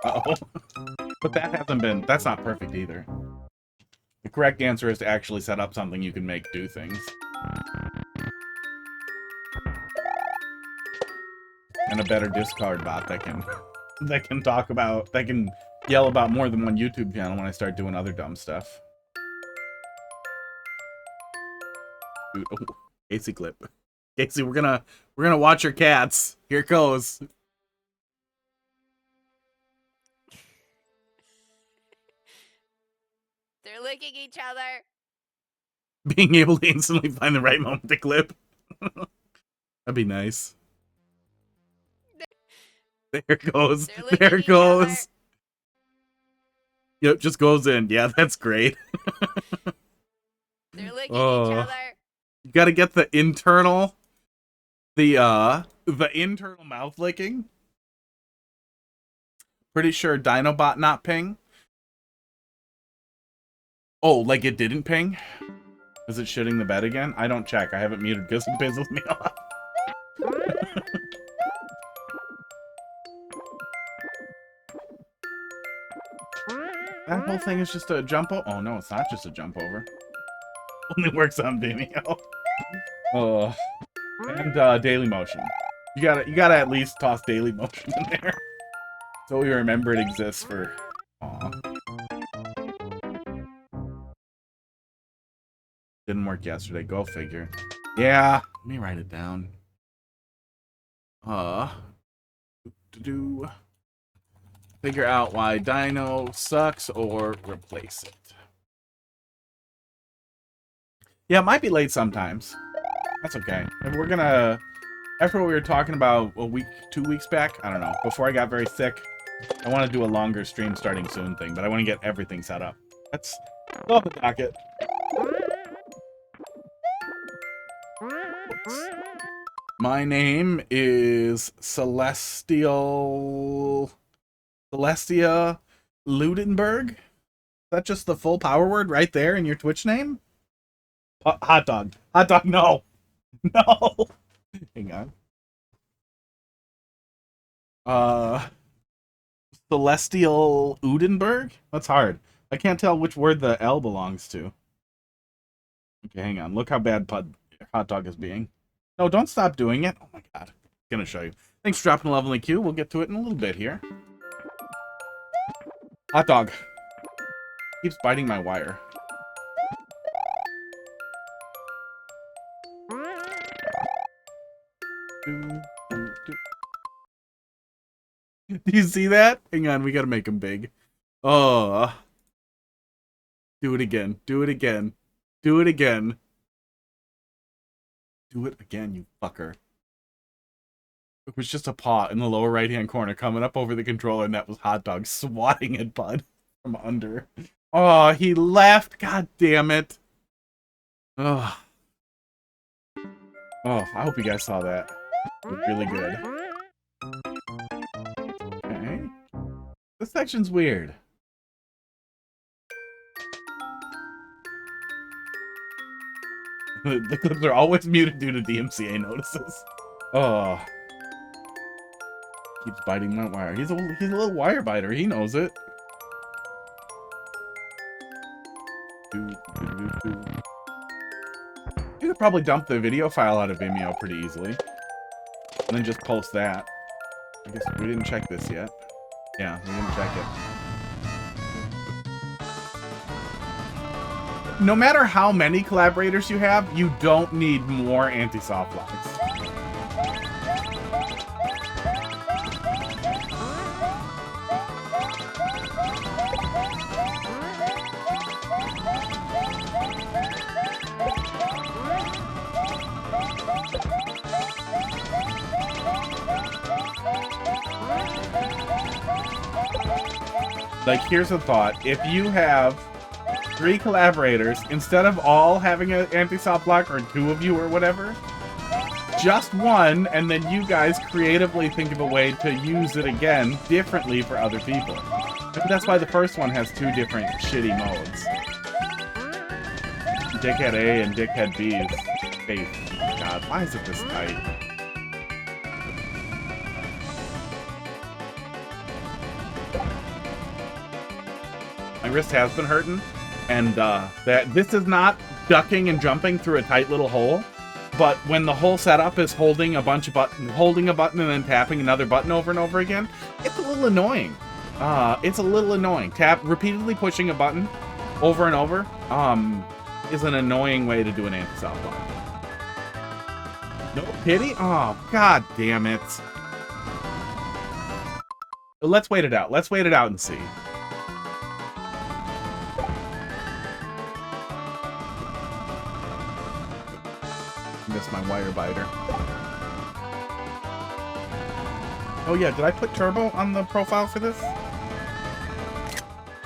Uh-oh. But that hasn't been... That's not perfect either. The correct answer is to actually set up something you can make do things. And a better Discord bot that can talk about... That can yell about more than one YouTube channel when I start doing other dumb stuff. Dude, oh, Casey clip. Casey, we're gonna watch your cats. Here it goes. They're licking each other. Being able to instantly find the right moment to clip. That'd be nice. There it goes. There it goes. Yep, just goes in. Yeah, that's great. They're licking each other. You gotta get the internal internal mouth licking. Pretty sure Dinobot not ping. Oh, like it didn't ping? Is it shitting the bed again? I don't check. I haven't muted because it pisses me off. That whole thing is just a jump over. Oh no, it's not just a jump over. Only works on Vimeo. Oh, and daily motion. You gotta at least toss daily motion in there, so we remember it exists for. Aw. Didn't work yesterday. Go figure. Yeah, let me write it down. Figure out why Dino sucks or replace it. Yeah, it might be late sometimes. That's okay. If we're gonna... After what we were talking about a week, 2 weeks back, I don't know, before I got very sick, I want to do a longer stream starting soon thing, but I want to get everything set up. That's off the docket. Oops. My name is Celestia Ludenberg? Is that just the full power word right there in your Twitch name? Hot dog. Hot dog, no. No. Hang on. Celestial Udenberg? That's hard. I can't tell which word the L belongs to. Okay, hang on. Look how bad hot dog is being. No, don't stop doing it. Oh my god. I'm gonna show you. Thanks for dropping a level in the queue. We'll get to it in a little bit here. Hot dog. Keeps biting my wire. Do you see that? Hang on, we gotta make him big. Oh. Do it again. Do it again. Do it again. Do it again, you fucker. It was just a paw in the lower right-hand corner coming up over the controller, and that was Hot Dog swatting at Bud from under. Oh, he left. God damn it. Oh. Oh, I hope you guys saw that. It was really good. Okay. This section's weird. The clips are always muted due to DMCA notices. Oh. Keeps biting my wire. He's a little wire biter. He knows it. You could probably dump the video file out of Vimeo pretty easily. And then just post that. I guess we didn't check this yet. Yeah, we didn't check it. No matter how many collaborators you have, you don't need more antisoftlocks. Like, here's a thought. If you have 3 collaborators, instead of all having an anti-soft lock, or 2 of you or whatever, just one, and then you guys creatively think of a way to use it again differently for other people. Maybe that's why the first one has 2 different shitty modes. Dickhead A and Dickhead B's face. Oh God, why is it this tight? My wrist has been hurting, and this is not ducking and jumping through a tight little hole. But when the whole setup is holding a bunch of holding a button and then tapping another button over and over again, it's a little annoying. It's a little annoying. Repeatedly pushing a button over and over is an annoying way to do an anti-soft lock. No pity? Oh, God damn it. Let's wait it out. Let's wait it out and see. Missed my wire biter. Oh yeah, did I put turbo on the profile for this?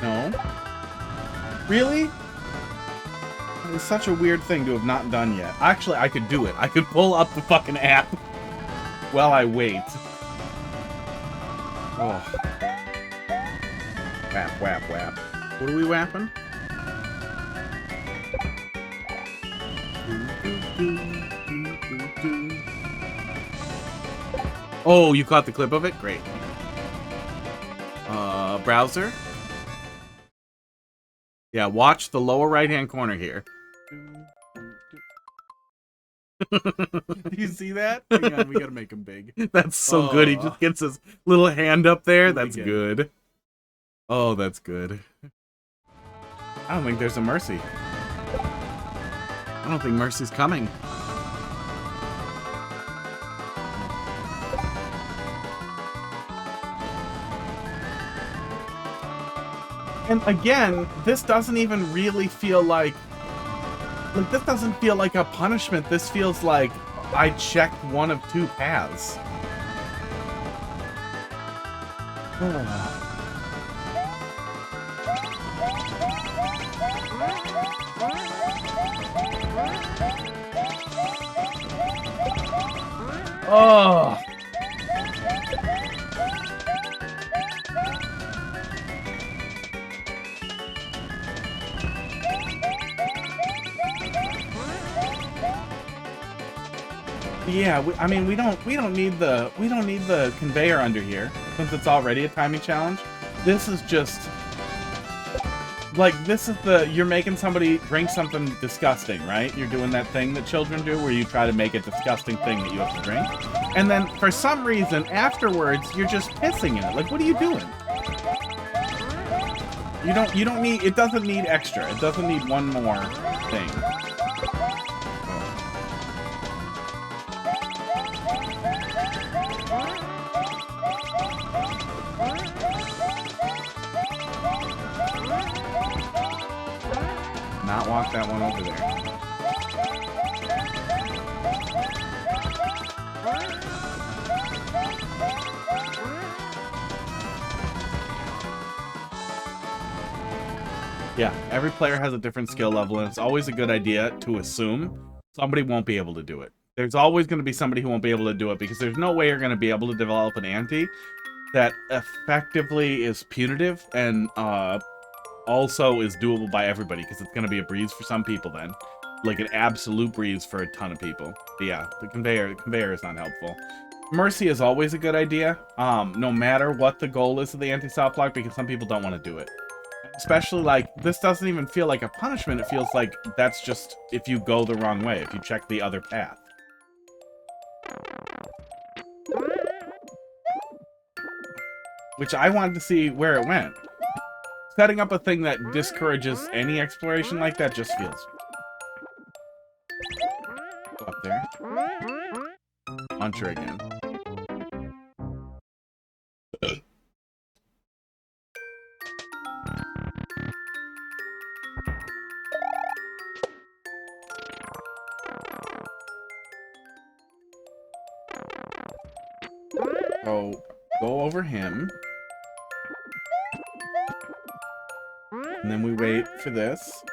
No. Really? It's such a weird thing to have not done yet. Actually, I could do it. I could pull up the fucking app while I wait. Oh. Whap, whap, whap. What are we whapping? Oh, you caught the clip of it? Great. Browser? Yeah, watch the lower right-hand corner here. Do you see that? Hang on, we gotta make him big. That's so good. He just gets his little hand up there. That's good. Oh, that's good. I don't think there's a Mercy. I don't think Mercy's coming. And again, this doesn't even really feel like this doesn't feel like a punishment. This feels like I checked one of 2 paths. Oh. Yeah, I mean we don't need the conveyor under here since it's already a timing challenge. This is just like you're making somebody drink something disgusting, right? You're doing that thing that children do where you try to make a disgusting thing that you have to drink. And then for some reason afterwards you're just pissing in it. Like, what are you doing? You don't need it doesn't need extra. It doesn't need one more thing. Not walk that one over there. Yeah, every player has a different skill level, and it's always a good idea to assume somebody won't be able to do it. There's always going to be somebody who won't be able to do it, because there's no way you're going to be able to develop an anti that effectively is punitive and also is doable by everybody, because it's going to be a breeze for some people then. Like an absolute breeze for a ton of people. But yeah, the conveyor is not helpful. Mercy is always a good idea, no matter what the goal is of the anti-soft lock, because some people don't want to do it. Especially, like, this doesn't even feel like a punishment. It feels like that's just if you go the wrong way, if you check the other path. Which I wanted to see where it went. Setting up a thing that discourages any exploration like that just feels... Go up there. Launch her again. So, go over him. And then we wait for this.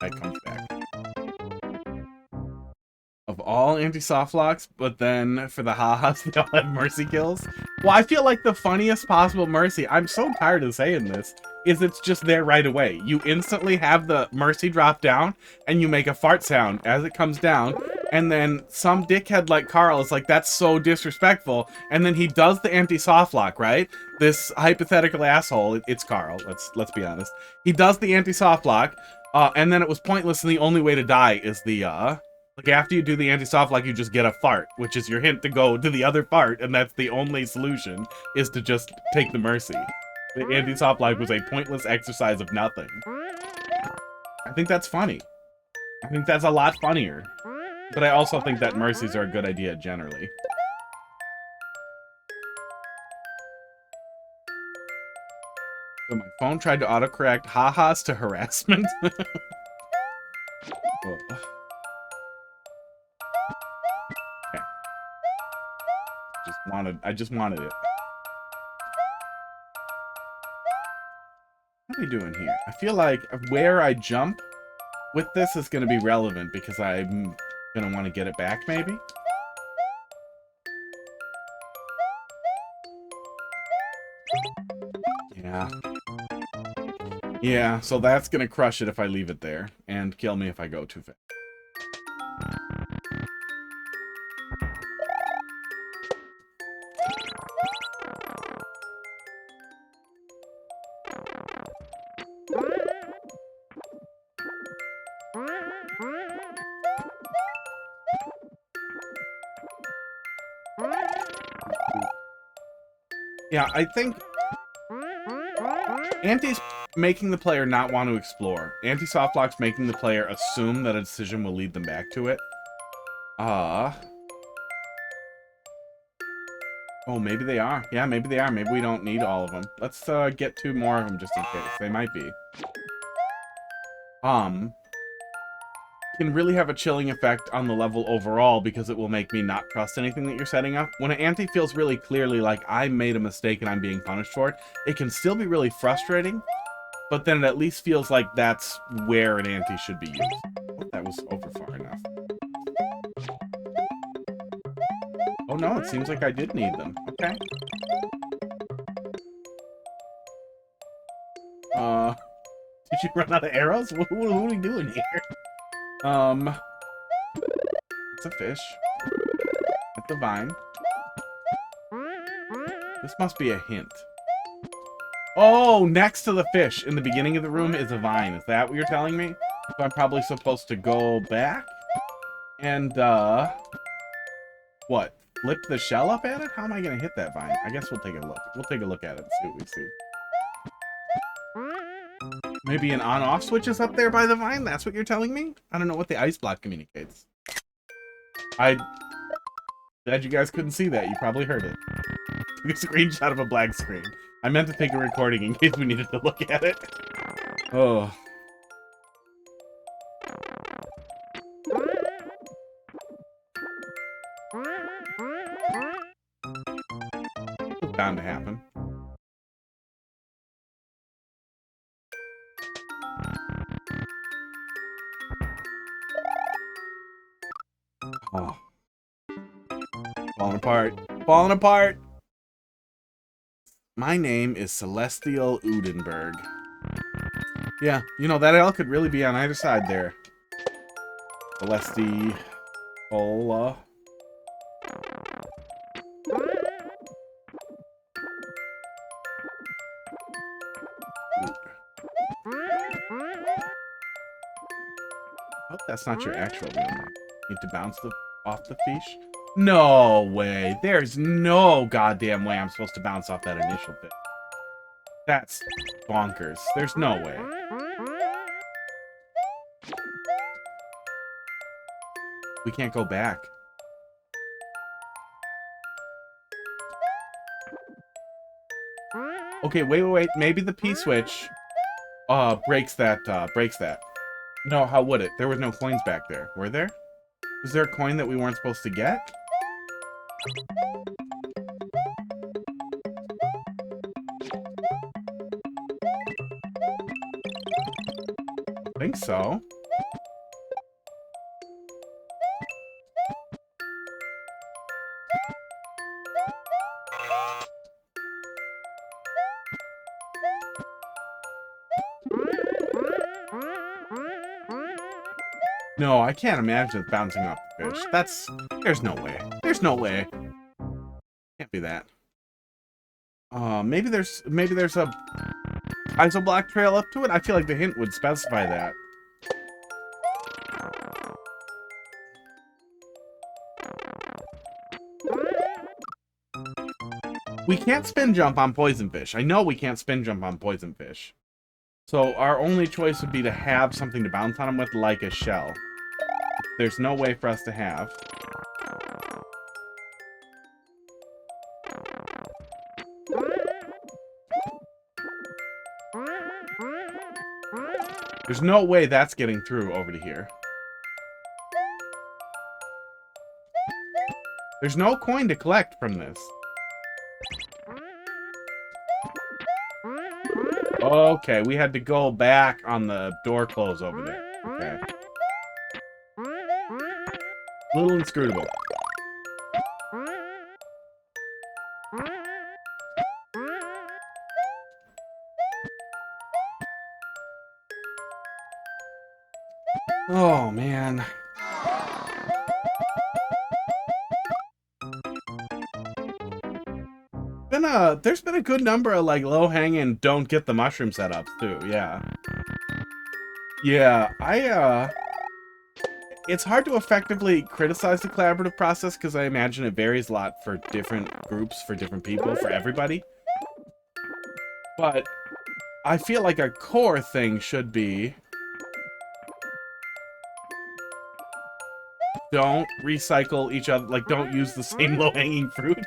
That comes back. Of all anti-softlocks, but then for the ha-has, they all have mercy kills. Well, I feel like the funniest possible mercy, I'm so tired of saying this, is it's just there right away. You instantly have the mercy drop down, and you make a fart sound as it comes down, and then some dickhead like Carl is like, that's so disrespectful, and then he does the anti-softlock, right? This hypothetical asshole, it's Carl, let's be honest. He does the anti-softlock, and then it was pointless, and the only way to die is the, like, after you do the anti-softlock, you just get a fart, which is your hint to go to the other fart, and that's the only solution, is to just take the mercy. The anti-softlock was a pointless exercise of nothing. I think that's funny. I think that's a lot funnier. But I also think that mercies are a good idea generally. So my phone tried to autocorrect ha-has to harassment. Oh. I just wanted it. What are we doing here? I feel like where I jump with this is going to be relevant because I'm going to want to get it back, maybe? Yeah. Yeah, so that's going to crush it if I leave it there, and kill me if I go too fast. Yeah, I think Anti's making the player not want to explore. Anti-softlocks making the player assume that a decision will lead them back to it. Oh, maybe they are. Yeah, maybe they are. Maybe we don't need all of them. Let's get 2 more of them just in case. They might be. Can really have a chilling effect on the level overall because it will make me not trust anything that you're setting up. When an anti feels really clearly like I made a mistake and I'm being punished for it, it can still be really frustrating, but then it at least feels like that's where an anti should be used. Oh, that was over far enough. Oh no, it seems like I did need them. Okay. Did you run out of arrows? What are we doing here? It's a fish. At the vine. This must be a hint. Oh, next to the fish in the beginning of the room is a vine. Is that what you're telling me? So I'm probably supposed to go back and, what? Flip the shell up at it? How am I going to hit that vine? I guess we'll take a look. We'll take a look at it and see what we see. Maybe an on-off switch is up there by the vine? That's what you're telling me? I don't know what the ice block communicates. Glad you guys couldn't see that. You probably heard it. Took a screenshot of a black screen. I meant to take a recording in case we needed to look at it. Oh. It's bound to happen. Oh. Falling apart. Falling apart! My name is Celestial Udenberg. Yeah, you know, that L could really be on either side there. Celesti... Ola. Oh, that's not your actual real name. Need to bounce off the fish? No way. There's no goddamn way I'm supposed to bounce off that initial bit. That's bonkers. There's no way. We can't go back. Okay, wait. Maybe the P-switch breaks that. No, how would it? There was no coins back there. Were there? Was there a coin that we weren't supposed to get? think so. No, I can't imagine it bouncing off the fish. There's no way. There's no way. Can't be that. Maybe there's a isoblock trail up to it. I feel like the hint would specify that. We can't spin jump on poison fish. I know we can't spin jump on poison fish. So our only choice would be to have something to bounce on them with, like a shell. There's no way for us to have. There's no way that's getting through over to here. There's no coin to collect from this. Okay, we had to go back on the door close over there. Okay. Little inscrutable. Oh, man. There's been a good number of, like, low-hanging don't get the mushroom setups, too. Yeah. Yeah, it's hard to effectively criticize the collaborative process because I imagine it varies a lot for different groups, for different people, for everybody. But I feel like a core thing should be don't recycle each other, like, don't use the same low-hanging fruit.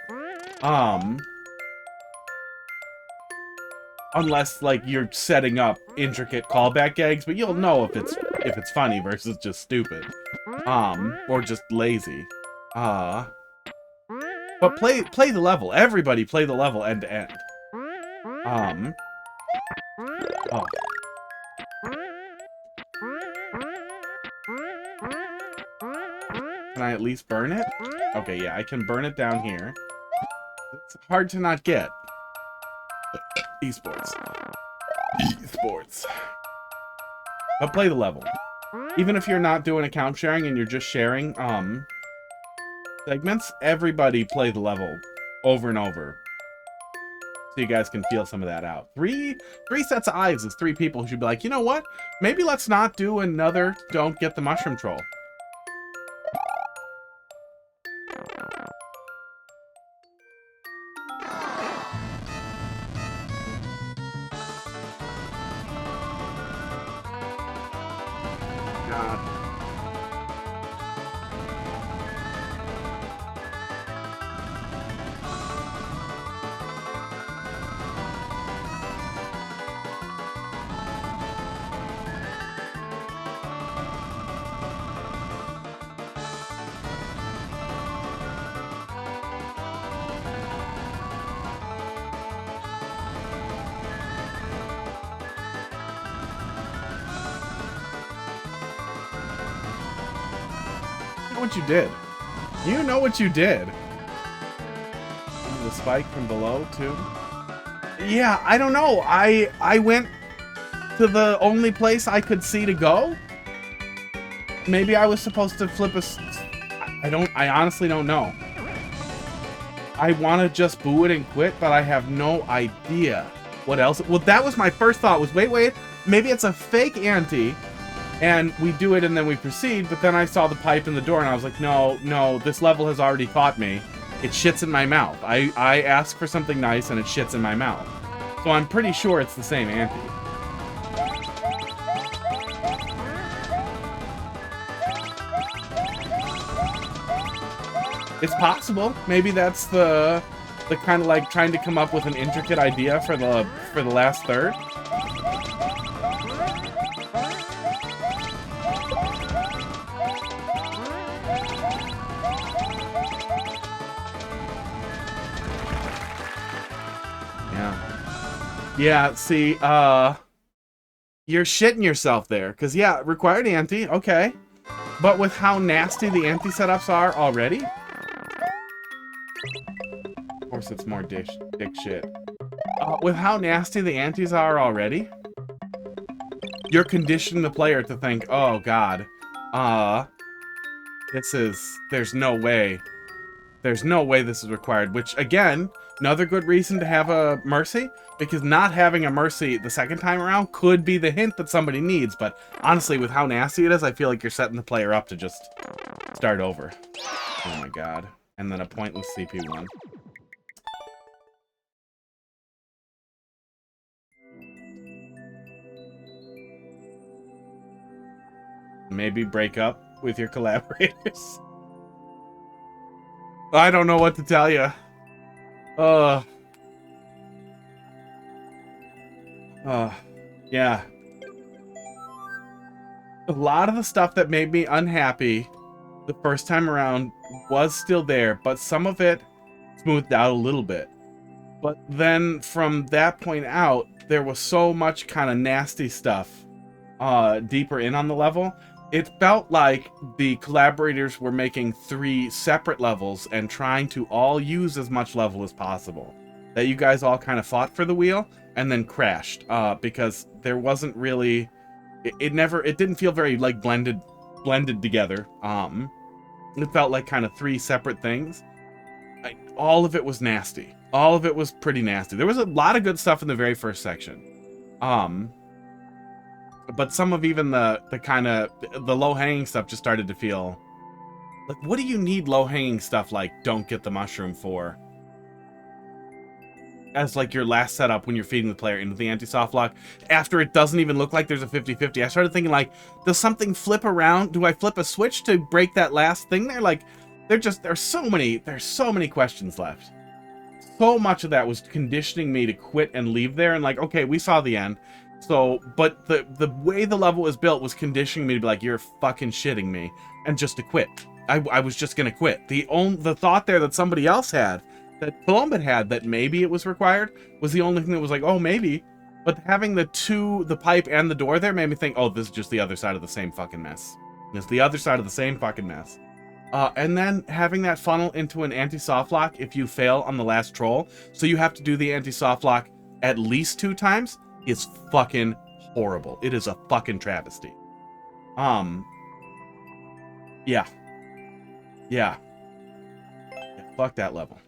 Unless, like, you're setting up intricate callback gags, but you'll know if it's funny versus just stupid. Or just lazy. But play the level. Everybody play the level end to end. Oh. Can I at least burn it? Okay, yeah, I can burn it down here. It's hard to not get. Esports. But play the level. Even if you're not doing account sharing and you're just sharing segments, everybody play the level over and over. So you guys can feel some of that out. Three sets of eyes is 3 people who should be like, you know what? Maybe let's not do another don't get the mushroom troll. What you did. You know what you did. The spike from below, too. Yeah, I don't know. I went to the only place I could see to go. Maybe I was supposed to flip a... I honestly don't know. I want to just boo it and quit, but I have no idea what else. Well, that was my first thought was, wait, maybe it's a fake anti. And we do it and then we proceed, but then I saw the pipe in the door and I was like, no, this level has already fought me. It shits in my mouth. I ask for something nice and it shits in my mouth. So I'm pretty sure it's the same ante. It's possible. Maybe that's the kind of like trying to come up with an intricate idea for the last third. Yeah, see, you're shitting yourself there. Because, yeah, required anti, okay. But with how nasty the anti setups are already... Of course, it's more dick shit. With how nasty the antis are already, you're conditioning the player to think, oh, God, there's no way. There's no way this is required, which, again, another good reason to have a mercy, because not having a mercy the second time around could be the hint that somebody needs, but honestly, with how nasty it is, I feel like you're setting the player up to just start over. Oh my god. And then a pointless CP1. Maybe break up with your collaborators. I don't know what to tell you. Yeah. A lot of the stuff that made me unhappy the first time around was still there, but some of it smoothed out a little bit. But then from that point out, there was so much kind of nasty stuff deeper in on the level. It felt like the collaborators were making 3 separate levels and trying to all use as much level as possible. That you guys all kind of fought for the wheel and then crashed because there wasn't really... It didn't feel very like blended together. It felt like kind of 3 separate things. All of it was nasty. All of it was pretty nasty. There was a lot of good stuff in the very first section. But some of even the kind of the low-hanging stuff just started to feel like, what do you need low-hanging stuff like don't get the mushroom for? As like your last setup when you're feeding the player into the anti-softlock after it doesn't even look like there's a 50-50. I started thinking like, does something flip around? Do I flip a switch to break that last thing there? Like, there's so many questions left. So much of that was conditioning me to quit and leave there and like, okay, we saw the end. So, but the way the level was built was conditioning me to be like, you're fucking shitting me, and just to quit. I was just gonna quit. The thought there that somebody else had, that Columbus had, that maybe it was required, was the only thing that was like, oh, maybe. But having the pipe and the door there made me think, oh, this is just the other side of the same fucking mess. It's the other side of the same fucking mess. And then having that funnel into an anti-softlock if you fail on the last troll, so you have to do the anti-softlock at least 2 times, is fucking horrible. It is a fucking travesty. Yeah. Fuck that level.